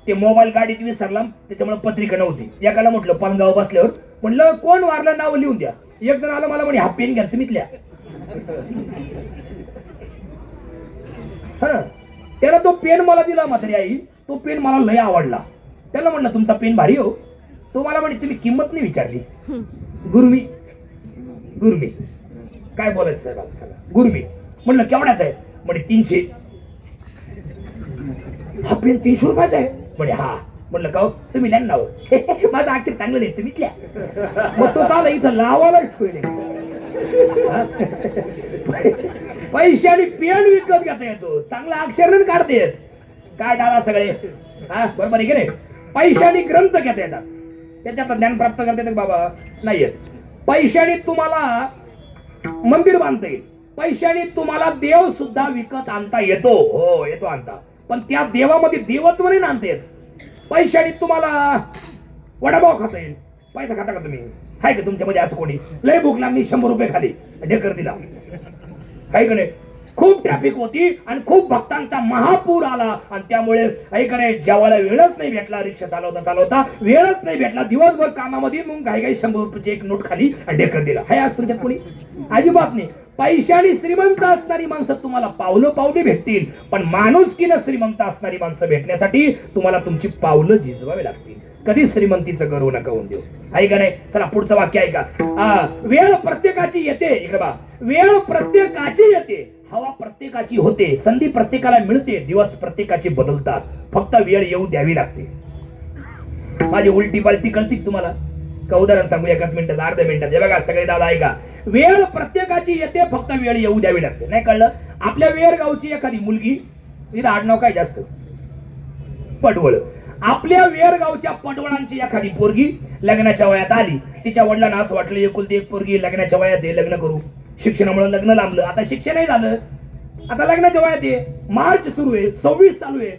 ते मोबाईल गाडीत विसरला, त्याच्यामुळे पत्रिका नव्हती. एकाला म्हटलं पानगाव बसल्यावर, म्हणलं कोण वारलं नाव लिहून द्या. एक जण आला मला म्हणे हा पेन घ्या तुम्ही लिहा. त्याला तो पेन मला दिला म्हातारी आई. तो पेन मला लय आवडला. त्याला म्हणलं तुमचा पेन भारी हो. तो मला म्हणे तुम्ही किंमत नाही विचारली. गुरमी. गुरमी काय बोलायचं साहेब आता सांगा. गुरमी म्हणलं केवढ्याच आहे? म्हणजे 300. हा पेन 300 रुपयाचा आहे म्हणे. हा म्हणलं का हो? तुम्ही लॅन लाव. माझं अक्षर चांगलं नाही तुम्हीच लिहा. मग तो चाला इथं लावायलाच पैसे आणि पेन विकत घेता येतो, चांगला अक्षर काढता येत. काय डाला सगळे हा बरोबर आहे की नाही? पैशाने ग्रंथ घेता येतात, त्याच्यात ज्ञान प्राप्त करता येतं बाबा? नाही येत. पैशाने तुम्हाला मंदिर बांधता येईल, पैशाने तुम्हाला देव सुद्धा विकत आणता येतो. हो येतो आणता, पण त्या देवामध्ये देवत्व नाही आणता येत. पैशाने तुम्हाला वडापाव खाता येईल. पैसा खाता का तुम्ही? हाय का तुमच्यामध्ये असं कोणी? लय भूक लागली 100 रुपये खाली ढेकर दिला. हाय का नाही? खूप ट्रॅफिक होती आणि खूप भक्तांचा महापूर आला आणि त्यामुळे ऐकणे जेवायला वेळच नाही भेटला. रिक्षा चालवता वेळच नाही भेटला. दिवसभर कामामध्ये मग काही 100 रुपयाची एक नोट खाली आणि ढेकर दिला. हाय आज तुमच्यात कोणी? अजिबात नाही. पैशाने श्रीमंत असणारी माणसं तुम्हाला पावलं पावले भेटतील, पण माणुसकीनं श्रीमंत असणारी माणसं भेटण्यासाठी तुम्हाला तुमची पावलं झिजवावी लागतील. कधी श्रीमंतीचं गर्व नका होऊन देऊ. आहे का नाही? चला पुढचं वाक्य ऐका. वेळ प्रत्येकाची येते. इकडे बा, वेळ प्रत्येकाची येते, हवा प्रत्येकाची होते, संधी प्रत्येकाला मिळते, दिवस प्रत्येकाचे बदलतात, फक्त वेळ येऊ द्यावी लागते. माझी उलटी पालटी कळती तुम्हाला का? उदाहरण सांगू एकाच मिनिटात, अर्ध्या मिनिटात. हे बघा सगळे दादा ऐका. वेळ प्रत्येकाची येते, फक्त वेळ येऊ द्यावी लागते. नाही कळलं? आपल्या वेरगावची एखादी मुलगी, तिला आडनाव काय जास्त? पडवळ. आपल्या वेरगावच्या पडवळांची एखादी पोरगी लग्नाच्या वयात आली. तिच्या वडिलांना असं वाटलं एकुलती एक पोरगी लग्नाच्या वयात आहे, लग्न करू. शिक्षणामुळे लग्न लांबलं, आता शिक्षणही झालं, आता लग्नाच्या वयात आहे. मार्च सुरू आहे, 26 चालू आहे,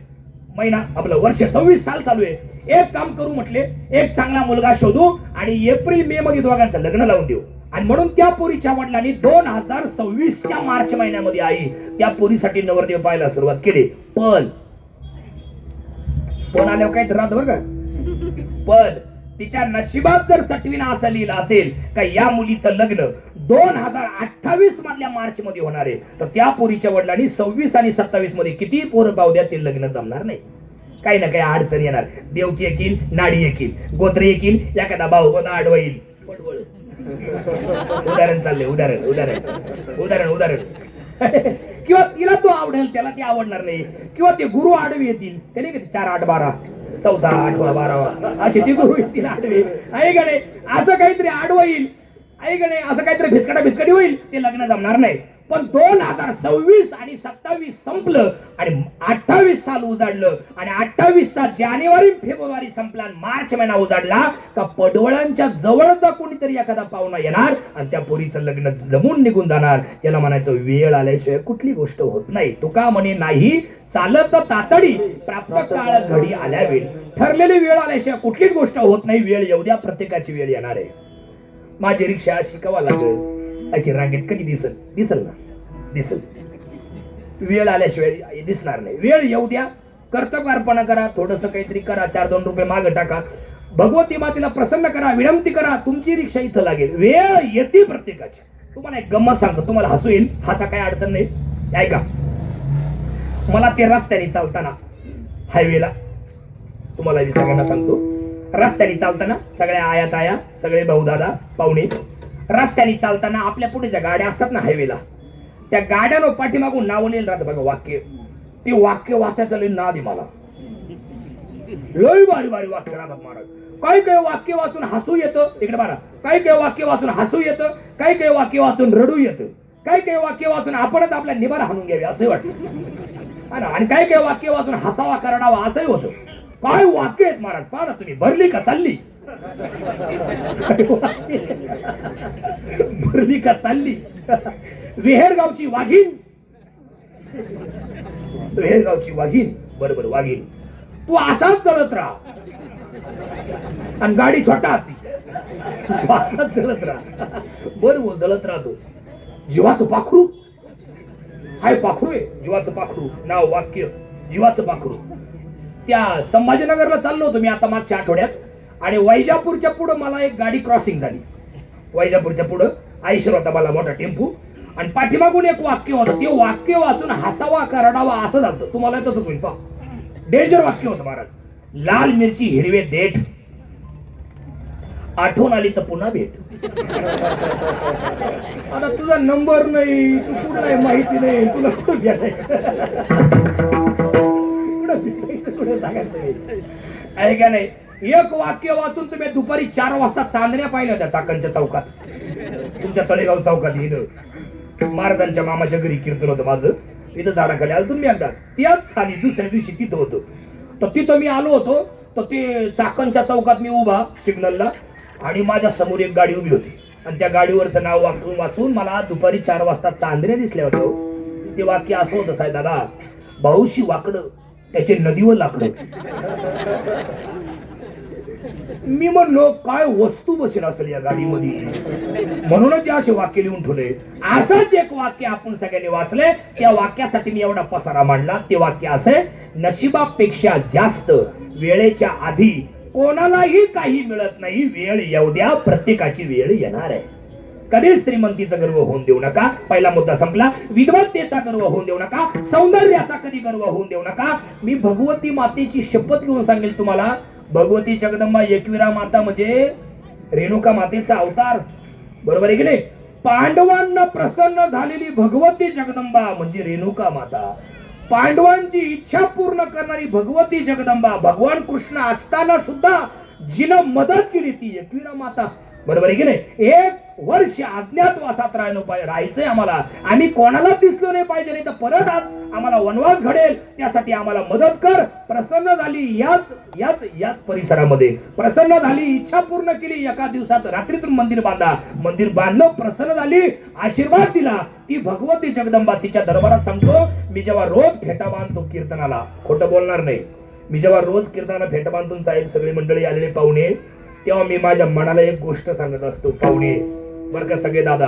महिना आपलं वर्ष 26 साल चालू आहे. एक काम करू म्हटले, एक चांगला मुलगा शोधू आणि एप्रिल मे मध्ये दोघांचं लग्न लावून देऊ. आणि म्हणून त्या पोरीच्या वडिलांनी 2026च्या मार्च महिन्यामध्ये आई त्या पोरीसाठी नवरदेव पाहायला सुरुवात केली. पण आल्यावर काय तर राहत बघा. पण तिच्या नशिबात जर सटवीना असं लिहिलं असेल का या मुलीचं लग्न 2028 मधल्या मार्च मध्ये होणार आहे, तर त्या पोरीच्या वडिलांनी 26 आणि 27 मध्ये किती पोरं पाहू द्या, ते लग्न जमणार नाही. काही ना काही अडचण येणार. देवकी येतील, नाडी येतील, गोत्र येतील, एखादा भाऊ बंद आडवा येईल. उदाहरण चालले, उदाहरण उदाहरण उदाहरण उदाहरण किंवा तिला तो आवडेल, त्याला ती आवडणार नाही. किंवा ते गुरु आडवे येतील, त्याने 4, 8, 12, 14, 8, 12 असे ते गुरु येतील आडवे. आहे का नाही? असं काहीतरी आडवं येईल. आहे का नाही? असं काहीतरी भिस्कडी होईल, ते लग्न जमणार नाही. पण 2026 आणि 27 संपलं आणि 28 साल उजाडलं आणि 28चा जानेवारी फेब्रुवारी संपला आणि मार्च महिना उजाडला का पडवळांच्या जवळचा कोणीतरी एखादा पाहुणा येणार आणि त्या पोरीचं लग्न जमून निघून जाणार. त्याला म्हणायचं वेळ आल्याशिवाय कुठली गोष्ट होत नाही. तुका म्हणे नाही चालत तातडी, प्राप्त काळ घडी आल्या वेळ. ठरलेली वेळ आल्याशिवाय कुठलीच गोष्ट होत नाही. वेळ येऊ द्या, प्रत्येकाची वेळ येणार आहे. माझी रिक्षा शिकावा लागेल अशी रांगेत कधी दिसल ना? दिसल. वेळ आल्याशिवाय दिसणार नाही. वेळ येऊ द्या, कर्तव्यार्पण करा, थोडस काहीतरी करा, 4-2 रुपये माग टाका, भगवती मातेला प्रसन्न करा, विनंती करा, तुमची रिक्षा इथं लागेल. वेळ येते प्रत्येकाची. तुम्हाला एक गंमत सांगतो, तुम्हाला हसू येईल, हसा काय अडचण नाही. ऐका, मला ते रस्त्याने चालताना हायवेला, तुम्हाला मी सगळ्यांना सांगतो, रस्त्याने चालताना सगळ्या आया सगळे भाऊ दादा पाहुणे रस्त्याने चालताना आपल्या पुढे ज्या गाड्या असतात ना हायवेला, त्या गाड्यानं पाठीमागून नाव लिहिलं राहतं बघा वाक्य. ते वाक्य वाचायचं लय नाद आहे मला. लय भारी भारी वाक्य राहतात महाराज. काही काही वाक्य वाचून हसू येतं. इकडे बघा, काही काही वाक्य वाचून हसू येतं, काही काही वाक्य वाचून रडू येतं, काही काही वाक्य वाचून आपणच आपल्या निभार हाणून घ्यावे असं वाटतं. आणि काही काही वाक्य वाचून हसावा करडावा असंही होतं. काय वाक्य आहेत महाराज, पहा ना तुम्ही. भरली का चालली, भरली का चालली. वेहेरगावची वाघीण, वेहेरगावची वाघीण, बरोबर वाघीण. तू असाच चलत राहा आणि गाडी छोटा हाती, असाच चलत राहा. बरोबर जळत राहतो. जीवाचं पाखरू, हाय पाखरू आहे, जीवाचं पाखरू नाव वाक्य, जीवाचं पाखरू. त्या संभाजीनगरला चाललो होतो मी आता मागच्या आठवड्यात आणि वैजापूरच्या पुढं मला एक गाडी क्रॉसिंग झाली. वैजापूरच्या पुढं आईशर होता मला मोठा टेम्पो आणि पाठीमागून एक वाक्य होतं. ते वाक्य वाचून हसावा का रडावा असं झालं. तुम्हाला येतं तुम्ही पहा, डेंजर वाक्य होतं महाराज. लाल मिरची हिरवे देठ, आठवण आली तर पुन्हा भेट. आता तुझा नंबर नाही, तू कुठं नाही माहिती नाही, तुला कुठं कुठे सांगायचं नाही. आहे का नाही? एक वाक्य वाचून तुम्ही दुपारी 4 वाजता चांदण्या पाहिल्या होत्या चाकणच्या चौकात, तुमच्या तळेगाव चौकात. इथं महाराजांच्या मामाच्या घरी कीर्तन होतं माझं, इथं झाडाखाली आलो तुम्ही एकदा. त्याच साली दुसऱ्या दिवशी तिथं होतो. तर तिथं मी आलो होतो, तर ते चाकणच्या चौकात मी उभा सिग्नलला, आणि माझ्या समोर एक गाडी उभी होती, आणि त्या गाडीवरचं नाव वाचून वाचून मला दुपारी 4 वाजता चांदण्या दिसल्या होत्या. ते वाक्य असं होतं, साहेब दादा, भाऊशी वाकडं त्याचे नदीवर लाकडं. मी म्हणलो काय वस्तू बसेल असेल या गाडीमध्ये, म्हणूनच असे वाक्य लिहून ठेवले. असंच एक वाक्य आपण सगळ्यांनी वाचले, त्या वाक्यासाठी मी एवढा पसारा मांडला. ते वाक्य असे, नशिबापेक्षा जास्त वेळेच्या आधी कोणालाही काही मिळत नाही. वेळ येऊ द्या, प्रत्येकाची वेळ येणार आहे. कधीच श्रीमंतीचा गर्व होऊन देऊ नका. पहिला मुद्दा संपला. विद्वत्तेचा गर्व होऊन देऊ नका. सौंदर्याचा कधी गर्व होऊन देऊ नका. मी भगवती मातेची शपथ घेऊन सांगेल तुम्हाला, भगवती जगदंबा एकविरा माता म्हणजे रेणुका मातेचा अवतार, बरोबर आहे की नाही? पांडवांना प्रसन्न झालेली भगवती जगदंबा म्हणजे रेणुका माता. पांडवांची इच्छा पूर्ण करणारी भगवती जगदंबा, भगवान कृष्ण असताना सुद्धा जिनं मदत केली ती एकविरा माता, बरोबर आहे की नाही? 1 वर्ष अज्ञातवासात राहायचंय आम्हाला. आम्ही कोणाला दिसलो नाही पाहिजे, नाही तर परत आम्हाला वनवास घडेल. त्यासाठी आम्हाला मदत कर. प्रसन्न झाली याच परिसरामध्ये प्रसन्न झाली, इच्छा पूर्ण केली. एका दिवसात रात्रीतून मंदिर बांधा. मंदिर बांधलं, प्रसन्न झाली, आशीर्वाद दिला. ती भगवती जगदंबा तिच्या दरबारात सांगतो, मी जेव्हा रोज फेटा बांधतो कीर्तनाला, खोटं बोलणार नाही, मी जेव्हा रोज कीर्तनाला फेटा बांधून साहेब सगळी मंडळी आलेले पाहुणे, तेव्हा मी माझ्या मनाला एक गोष्ट सांगत असतो. पाहुणे बरं का सगळे दादा,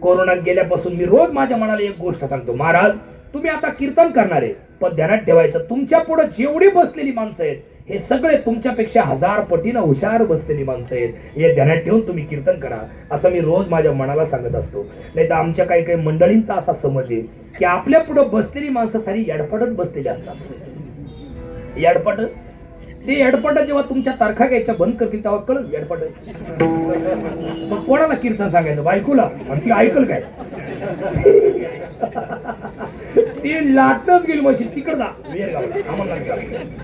कोरोनात गेल्यापासून मी रोज माझ्या मनाला एक गोष्ट सांगतो, महाराज तुम्ही आता कीर्तन करणार आहे, पण ध्यानात ठेवायचं, तुमच्या पुढे जेवढी बसलेली माणसं आहेत हे सगळे तुमच्यापेक्षा 1000 पटीनं हुशार बसलेली माणसं आहेत. हे ध्यानात ठेवून तुम्ही कीर्तन करा, असं मी रोज माझ्या मनाला सांगत असतो. नाही तर आमच्या काही काही मंडळींचा असा समज आहे की आपल्या पुढे बसलेली माणसं सारी येडपटच बसलेली असतात. येडपट, ते येडपट जेव्हा तुमच्या तारखा घ्यायच्या बंद करतील तेव्हा कळत येडपट. मग कोणाला कीर्तन सांगायचं? बायकोला, आणि ती ऐकल काय? ती लाटच गेली मशीन तिकडे जा वेरगावला, आम्हाला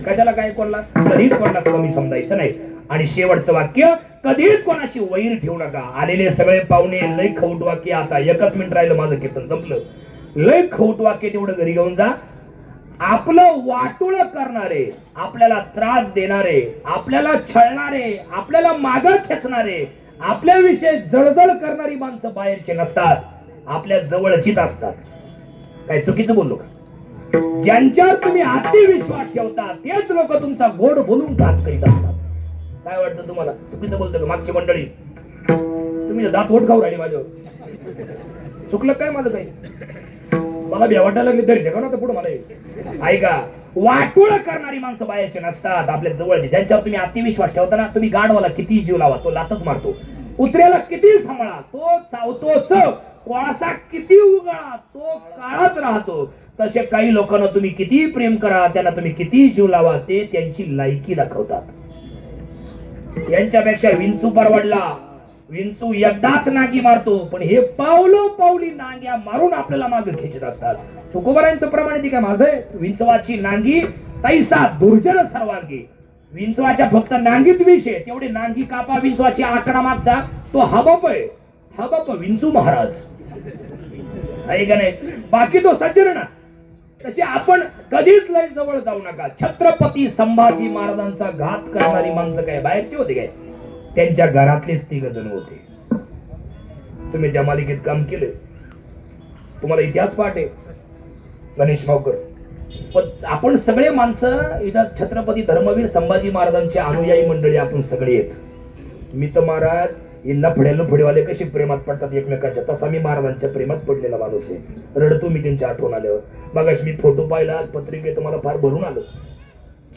कशाला काय कोणला, कधीच कोणाला कमी समजायचं नाही. आणि शेवटचं वाक्य, कधीच कोणाशी वैर ठेवू नका. आलेले सगळे पाहुणे लय खवट वाक्य, आता 1 मिनिट राहिलं माझं कीर्तन संपलं. लय खवट वाक्य तेवढं घरी घेऊन जा. आपलं वाटोळ करणारे, आपल्याला त्रास देणारे, आपल्याला छळणारे, आपल्याला मागे खेचणारे, आपल्याविषयी जळजळ करणारी माणसं बाहेरचे नसतात, आपल्या जवळचीच असतात. काय चुकीचं बोललो का? ज्यांच्यावर तुम्ही अति विश्वास ठेवता तेच लोक तुमचा गोड बोलून घात करीत असतात. काय वाटतं तुम्हाला? चुकीचं बोलतो का? मागची मंडळी तुम्ही दात ओठ खाऊ राहिली माझ्यावर, चुकलं काय माझं? काही मला भेवाटायला मी तरी का ना पुढे मला ऐका, वाटोळ करणारी माणसं बाहेरचे नसतात, आपल्या जवळचे. ज्यांच्यावर तुम्ही अतिविश्वास ठेवता ना, तुम्ही गाढवाला किती जीव लावा तो लातच मारतो, कुत्र्याला किती सांभाळा तो चावतोच, कोळसा किती उगाळा तो काळाच राहतो. तसे काही लोकांना तुम्ही किती प्रेम करा, त्यांना तुम्ही किती जीव लावा, ते त्यांची लायकी दाखवतात. यांच्यापेक्षा विंचू परवडला. विंचू एकदाच नागी मारतो, पण हे पावलो पावली नांग्या मारून आपल्याला मागे खेचत असतात. तुकोबारांचं प्रमाण ती काय माझं, विंचवाची नांगी तैसा दुर्जन सर्वांगी. विंचवाच्या फक्त नांगीत विष आहे, तेवढे नांगी कापा विंचवाची आकडा मागचा तो हबप आहे. हबप विंचू महाराज आहे का नाही? बाकी तो सज्जन ना. तसे आपण कधीच लय जवळ जाऊ नका. छत्रपती संभाजी महाराजांचा घात करणारी माणसं काय बाहेरची होती काय? त्यांच्या घरातलेच 3 जण होते. तुम्ही ज्या मालिकेत काम केले, तुम्हाला इतिहास पाठ आहे गणेश भावकर, पण आपण सगळे माणसं इथं छत्रपती धर्मवीर संभाजी महाराजांच्या अनुयायी मंडळी आपण सगळे आहेत. मी तर महाराज लफडेवाले कसे प्रेमात पडतात एकमेकांच्या, तसा मी महाराजांच्या प्रेमात पडलेला माणूस आहे. रडतो मी त्यांच्या आठवण आल्यावर. मगाशी मी फोटो पाहिला, पत्रिकेत मला फार भरून आलं.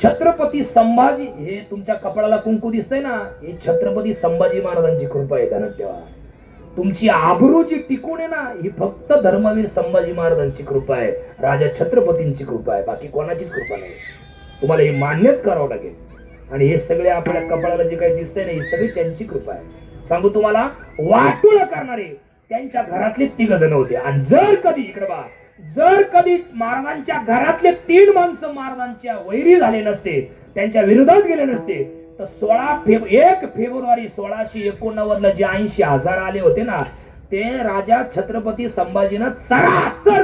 छत्रपती संभाजी, हे तुमच्या कपडाला कुंकू दिसतंय ना, हे छत्रपती संभाजी महाराजांची कृपा आहे. ध्यानात ठेवा, तुमची आबरू जी टिकून आहे ना, ही फक्त धर्मवीर संभाजी महाराजांची कृपा आहे, राजा छत्रपतींची कृपा आहे, बाकी कोणाचीच कृपा नाही. तुम्हाला हे मान्यच करावं लागेल. आणि हे सगळे आपल्या कपाळाला जे काही दिसतंय ना, ही सगळी त्यांची कृपा आहे. सांगू तुम्हाला, वाटोळ करणारे त्यांच्या घरातले 3 जण होते. आणि जर कधी इकडे बा, जर कधी महाराजांच्या घरातले 3 माणसं महाराजांच्या वैरी झाले नसते, त्यांच्या विरोधात गेले नसते, तर 1 फेब्रुवारी 1689 जे 80,000 आले होते ना, ते राजा छत्रपती संभाजीनं चराचर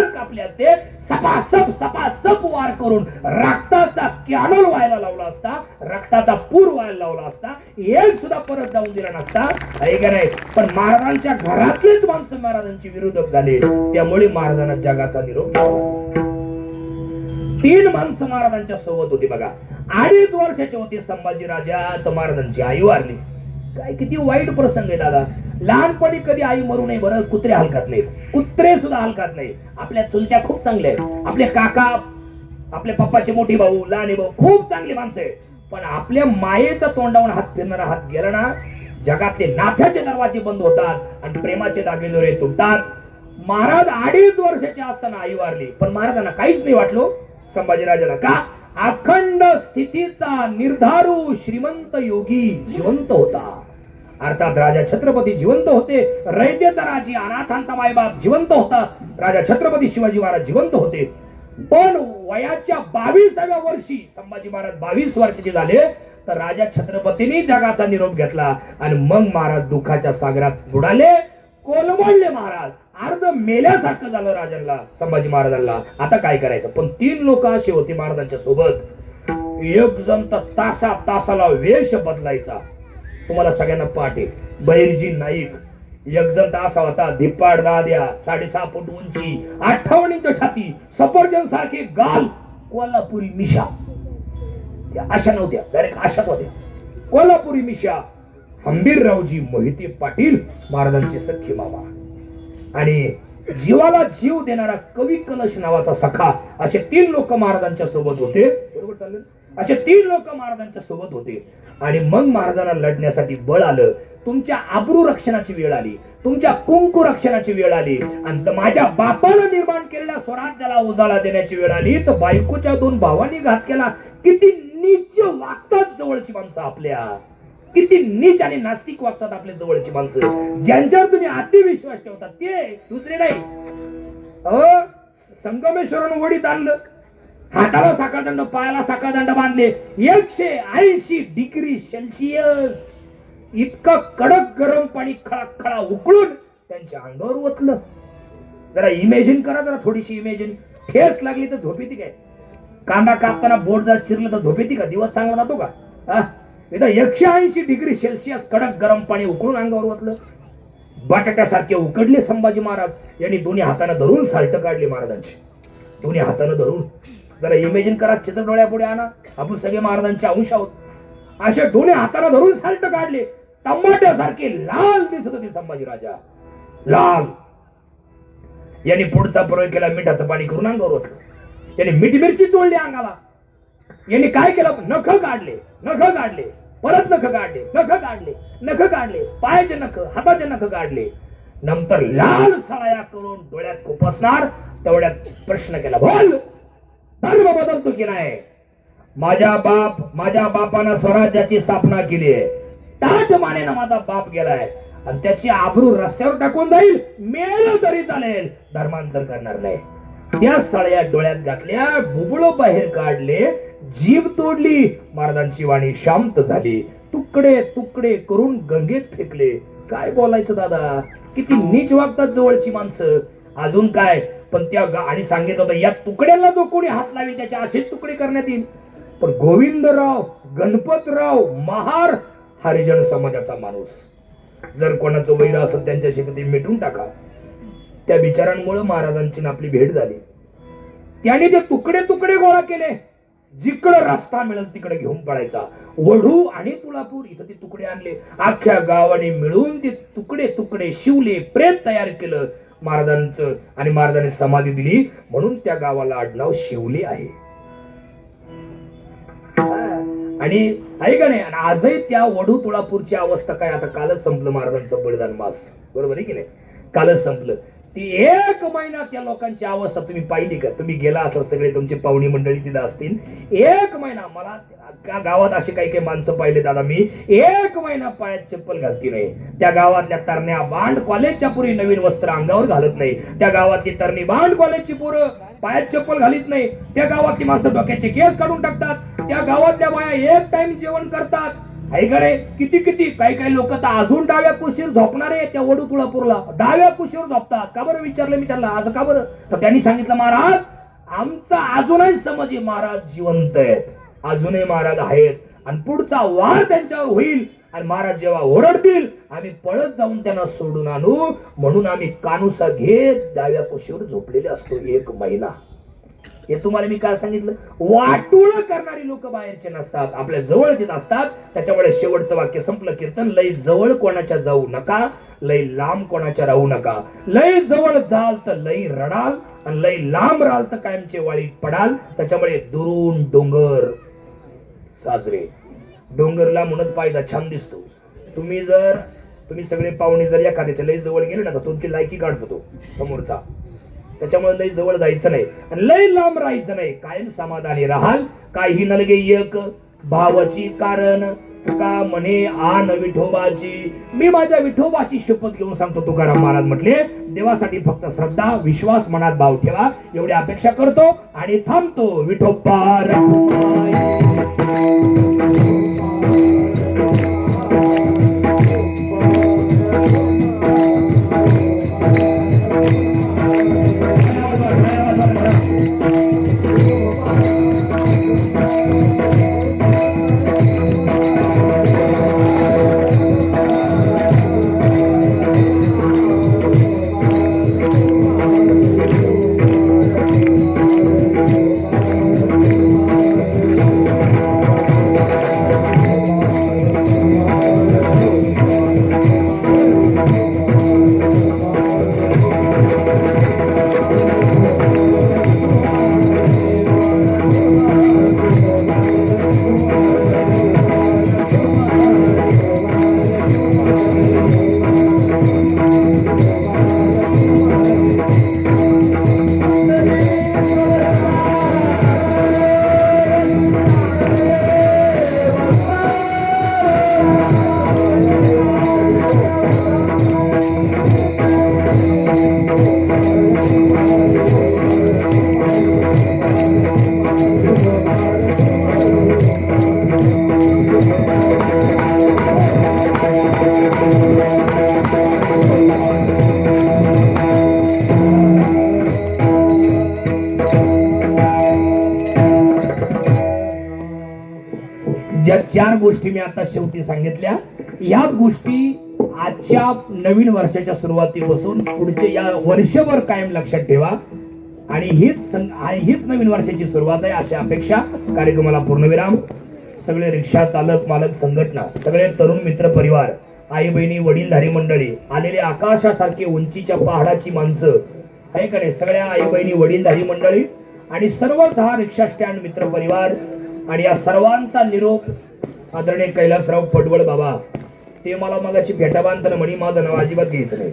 कापले असते. सपासप वार करून रक्ताचा कॅनल व्हायला लावला असता, रक्ताचा पूर व्हायला लावला असता, एक सुद्धा परत जाऊन दिला नसता. आहे का नाही? पण महाराजांच्या घरातलेच माणसं महाराजांचे विरोधक झाले, त्यामुळे महाराजांना जगाचा निरोप मिळाला. 3 माणसं महाराजांच्या सोबत होती बघा. 2.5 वर्षाचे होते संभाजी राजा, तर महाराजांची आई वारली. काय किती वाईट प्रसंग आहे दादा. लहानपणी कधी आई मरू नये बरं. कुत्रे हलकात नाही, कुत्रे सुद्धा हलकात नाही. आपल्या चुलत्या खूप चांगल्या आहेत, आपले काका, आपल्या पप्पाचे मोठी भाऊ, लहाने भाऊ खूप चांगली माणसं आहे. पण आपल्या मायेच्या तोंडावरून हात फिरणारा हात गेला ना, जगातले नाफ्याचे दरवाजे बंद होतात आणि प्रेमाचे दागिदोरे तुटतात. महाराज 2.5 वर्षाचे असताना आई वारली, पण महाराजांना काहीच नाही वाटलो संभाजीराजाला. का? अखंड स्थितीचा निर्धारू श्रीमंत योगी जिवंत होता. अर्थात राजा छत्रपती जिवंत होते, रयतेचा राजी, अनाथांचा मायबाप जिवंत होता, राजा छत्रपती शिवाजी महाराज जिवंत होते. पण वयाच्या 22व्या वर्षी संभाजी महाराज 22 वर्षाचे झाले, तर राजा छत्रपतींनी जगाचा निरोप घेतला आणि मग महाराज दुःखाच्या सागरात बुडाले, कोलमडले. महाराज अर्ध मेल्यासारखं झालं राजांना, संभाजी महाराजांना. आता काय करायचं? पण 3 लोक असे होते महाराजांच्या सोबत. एक जण तर तासाला वेश बदलायचा, तुम्हाला सगळ्यांना पाठ आहे. बहिर्जी नाईक. एक जण तर असा होता, धिप्पाड दाद्या, 6.5 फूट उंची, 58 इंच छाती, सफरजन सारखे गाल, कोल्हापुरी मिशा. त्या अशा नव्हत्या, डायरेक्ट अशाच होत्या, कोल्हापुरी मिशा. हंबीररावजी मोहिते पाटील महाराजांचे सख्खे मामा. आणि जीवाला जीव देणारा कवी कलश नावाचा सखा. असे 3 लोक महाराजांच्या सोबत होते. बरोबर चाललं? असे 3 लोक महाराजांच्या सोबत होते. आणि मग महाराजांना लढण्यासाठी बळ आलं. तुमच्या आबरू रक्षणाची वेळ आली, तुमच्या कुंकू रक्षणाची वेळ आली, आणि माझ्या बापानं निर्माण केलेल्या स्वराज्याला उजाळा देण्याची वेळ आली, तर बायकोच्या 2 भावांनी घात केला. किती नीच वागतात जवळची माणसं आपल्या, किती नीच आणि नास्तिक वागतात आपल्या जवळची माणसं. ज्यांच्यावर तुम्ही अतिविश्वास ठेवतात ते दुसरे नाही. संगमेश्वरानं वडीत आणलं, हाताला साखळदंड, पायाला साखळदंड बांधले, 180 डिग्री सेल्सिअस इतकं कडक गरम पाणी खळा उकळून त्यांच्या अंगावर ओतलं. जरा इमेजिन करा, जरा थोडीशी इमेजिन. ठेस लागली तर झोपेती काय? कांदा कापताना बोट जर चिरलं तर झोपेती का? दिवस चांगला जातो का? इथं 180 डिग्री सेल्सिअस कडक गरम पाणी उकळून अंगावर ओतलं. बटाट्यासारखे उकडले संभाजी महाराज. यांनी दोन्ही हाताने धरून साल्ट काढले महाराजांची, दोन्ही हाताने धरून. जरा इमेजिन करा, चित्र डोळ्यापुढे आणा. आपण सगळे महाराजांचे अंश आहोत. असे दोन्ही हाताने धरून साल्ट काढले. टमाट्यासारखे लाल दिसत होते संभाजी राजा, लाल. यांनी पुढचा प्रयोग केला, मिठाचं पाणी करून अंगावर ओतलं. यांनी मीठ मिरची तोडली अंगाला. यांनी काय केलं? नख काढले, परत नख काढले, पायाचे नख, हाताचे नख काढले. नंतर लाल सळाया करून डोळ्यात खुपसणार तेवढ्यात प्रश्न केला, बोल, धर्म बदलतो की नाही? माझ्या बापानं स्वराज्याची स्थापना केली आहे, ताट मानेनं माझा बाप गेलाय, आणि त्याची आबरू रस्त्यावर टाकून जाईल, मेलं तरी चालेल, धर्मांतर करणार नाही. त्या सळ्या डोळ्यात घातल्या, बुबुळ बाहेर काढले, जीभ तोडली. महाराजांची वाणी शांत झाली. तुकडे तुकडे करून गंगेत फेकले. काय बोलायचं दादा, किती नीच वागतात जवळची माणसं. अजून काय? पण त्या आणि सांगितलं होतं, या तुकड्याला जो कोणी हात लावी त्याचे असेच तुकडे करण्यात येईल. पण गोविंदराव गणपतराव महार हरिजन समाजाचा माणूस, जर कोणाचं वैर असेल त्यांच्याशी ते मिटून टाका. त्या विचारांमुळे महाराजांची आपली भेट झाली. त्याने ते तुकडे तुकडे गोळा केले. जिकडे रस्ता मिळेल तिकडे घेऊन पडायचा. वढू आणि तुळापूर इथं ते तुकडे आणले. अख्ख्या गावाने मिळून ते तुकडे तुकडे शिवले, प्रेत तयार केलं महाराजांचं, आणि महाराजांनी समाधी दिली. म्हणून त्या गावाला आडनाव शिवले आहे. आणि ऐका नाही, आजही त्या वढू तुळापूरची अवस्था काय? आता कालच संपलं महाराजांचं बलिदान मास, बरोबर आहे की नाही? कालच संपलं. ती एक महिना त्या लोकांची अवस्था तुम्ही पाहिली का? तुम्ही गेला असं सगळे तुमची पाहुणी मंडळी तिथं असतील. एक महिना मला त्या गावात असे काही काही माणसं पाहिले दादा मी, एक महिना पायात चप्पल घालती नाही. त्या गावातल्या तरण्या बांड कॉलेजच्या पुरी नवीन वस्त्र अंगावर घालत नाही. त्या गावातली तरणी बांड कॉलेजची पोरं पायात चप्पल घालीत नाही. त्या गावातली माणसं डोक्याचे केस काढून टाकतात. त्या गावातल्या बाया एक टाइम जेवण करतात. ऐकडे किती किती काही काही लोक तर अजून डाव्या कुशीवर झोपणारे त्या वडू तुळापूरला डाव्या कुशीवर झोपतात. का बरं विचारलं मी त्यांना, असं का बरं? तर त्यांनी सांगितलं महाराज आमचा अजूनही समज आहे, महाराज जिवंत आहेत, अजूनही महाराज आहेत आणि पुढचा वार त्यांच्यावर होईल आणि महाराज जेव्हा ओरडतील आम्ही पळत जाऊन त्यांना सोडून आणू, म्हणून आम्ही कानुसा घेत डाव्या कुशीवर झोपलेले असतो एक महिना. हे तुम्हाला मी काय सांगितलं, वाटोळ करणारी लोक बाहेरचे नसतात, आपल्या जवळचे असतात. त्याच्यामुळे शेवटचं वाक्य संपलं कीर्तन, लय जवळ कोणाच्या जाऊ नका, लय लांब कोणाच्या राहू नका. लय जवळ जाल तर लय रडाल आणि लय लांब राहाल तर कायमचे वाळीत पडाल. त्याच्यामुळे दुरून डोंगर साजरे, डोंगरला म्हणत पायदा छान दिसतो. तुम्ही सगळे पाहुणे जर एखाद्याच्या लय जवळ गेले ना तर तुमची लायकी काढतो तो समोरचा. त्याच्यामुळे लय जवळ जायचं नाही आणि लय लांब राहायचं नाही. कायम समाधानी राहाल. काही नलगे एक भावाची कारण का म्हणे आन विठोबाची. मी माझ्या विठोबाची शपथ घेऊन सांगतो, तुकाराम महाराज म्हटले देवासाठी फक्त श्रद्धा विश्वास मनात भाव ठेवा, एवढी अपेक्षा करतो आणि थांबतो. विठोबा ज्या चार गोष्टी मी आता शेवटी सांगितल्या, या गोष्टी आजच्या नवीन वर्षाच्या सुरुवातीपासून पुढच्या या वर्षभर कायम लक्षात ठेवा. आणि हीच नवीन वर्षाची सुरुवात आहे अशी अपेक्षा. कार्यक्रमाला पूर्णविराम. सगळे रिक्षा चालक मालक संघटना, सगळे तरुण मित्र परिवार, आई बहिणी वडीलधारी मंडळी, आलेले आकाशासारखे उंचीच्या पहाडाची माणसं आहे का नाही, सगळ्या आई बहिणी वडीलधारी मंडळी आणि सर्वच हा रिक्षा स्टँड मित्र परिवार आणि या सर्वांचा निरोप आदरणीय कैलासराव पडवळ बाबा. ते मला मगाची भेटा बांधताना म्हणे माझं नाव अजिबात घ्यायचं नाही,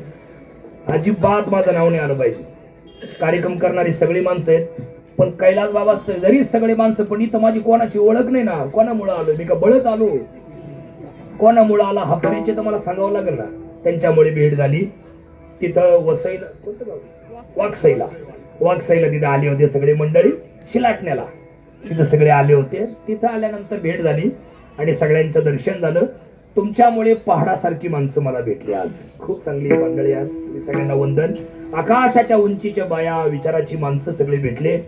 अजिबात माझं नाव नाही आलं पाहिजे. कार्यक्रम करणारी सगळी माणसं आहेत, पण कैलास बाबा जरी सगळे माणसं, पण इथं माझी कोणाची ओळख नाही ना. कोणामुळे आलो मी, का बळत आलो, कोणामुळे आला हा परिचय तर मला सांगावं लागेल ना. त्यांच्यामुळे भेट झाली. तिथं वसईला कोणतं गाव, वाघसईला तिथं आले होते सगळे मंडळी शिलाटण्याला. तिथं सगळे आले होते. तिथं आल्यानंतर भेट झाली आणि सगळ्यांचं दर्शन झालं. तुमच्यामुळे पहाडासारखी माणसं मला भेटली आज. खूप चांगली मंडळी आज. सगळ्यांना वंदन. आकाशाच्या उंचीच्या बाया, विचाराची माणसं सगळे भेटले.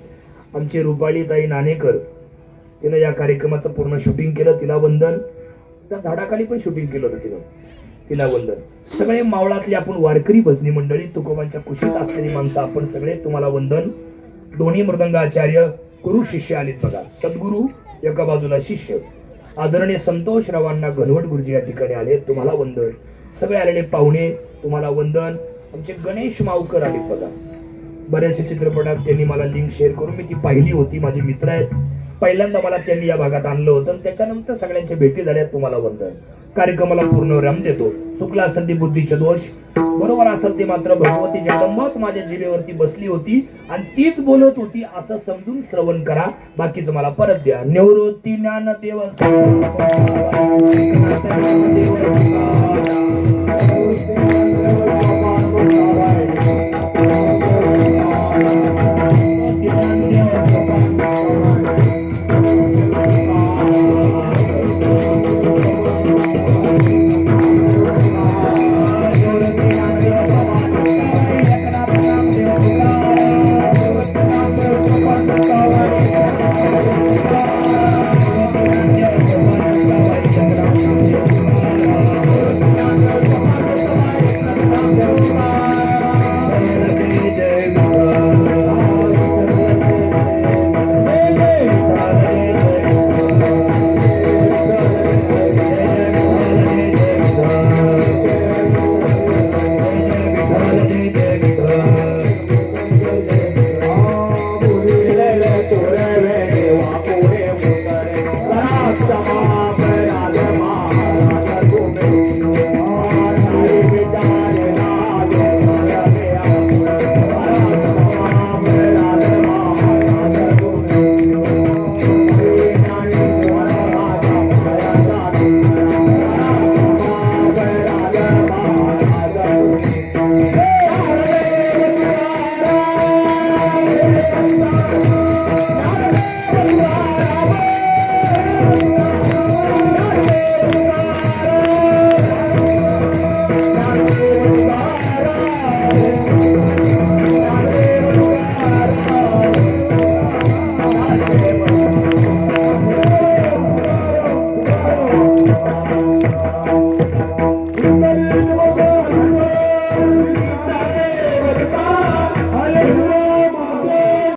आमची रुपाली ताई नाणेकर, तिनं या कार्यक्रमाचं पूर्ण शूटिंग केलं, तिला वंदन. त्या झाडाखाली पण शूटिंग केलं होतं तिला वंदन. सगळे मावळातले आपण वारकरी भजनी मंडळी, तुकोबांच्या कुशीत असलेली माणसं आपण सगळे, तुम्हाला वंदन. दोन्ही मृदंगाचार्य गुरु शिष्य आलेत बघा. सद्गुरु एका बाजूला शिष्य, आदरणीय संतोष रावांना घनवट गुरुजी या ठिकाणी आले, तुम्हाला वंदन. सगळे आलेले पाहुणे तुम्हाला वंदन. आमचे गणेश मावकर आले बघा. बऱ्याचशा चित्रपटात त्यांनी मला लिंक शेअर करून मी ती पाहिली होती. माझे मित्र आहेत, पहिल्यांदा मला त्यांनी या भागात आणलं होतं आणि त्याच्यानंतर सगळ्यांच्या भेटी झाल्या. तुम्हाला वंदन. कार्यक्रमाला पूर्ण विराम देतो. चुकला असेल ते बुद्धीचे दोष, बरोबर असेल ते मात्र भगवती जगदंबाच माझ्या जिभेवरती बसली होती आणि तीच बोलत होती असं समजून श्रवण करा. बाकीचं मला परत द्या. निवृत्ती ज्ञानदेव देव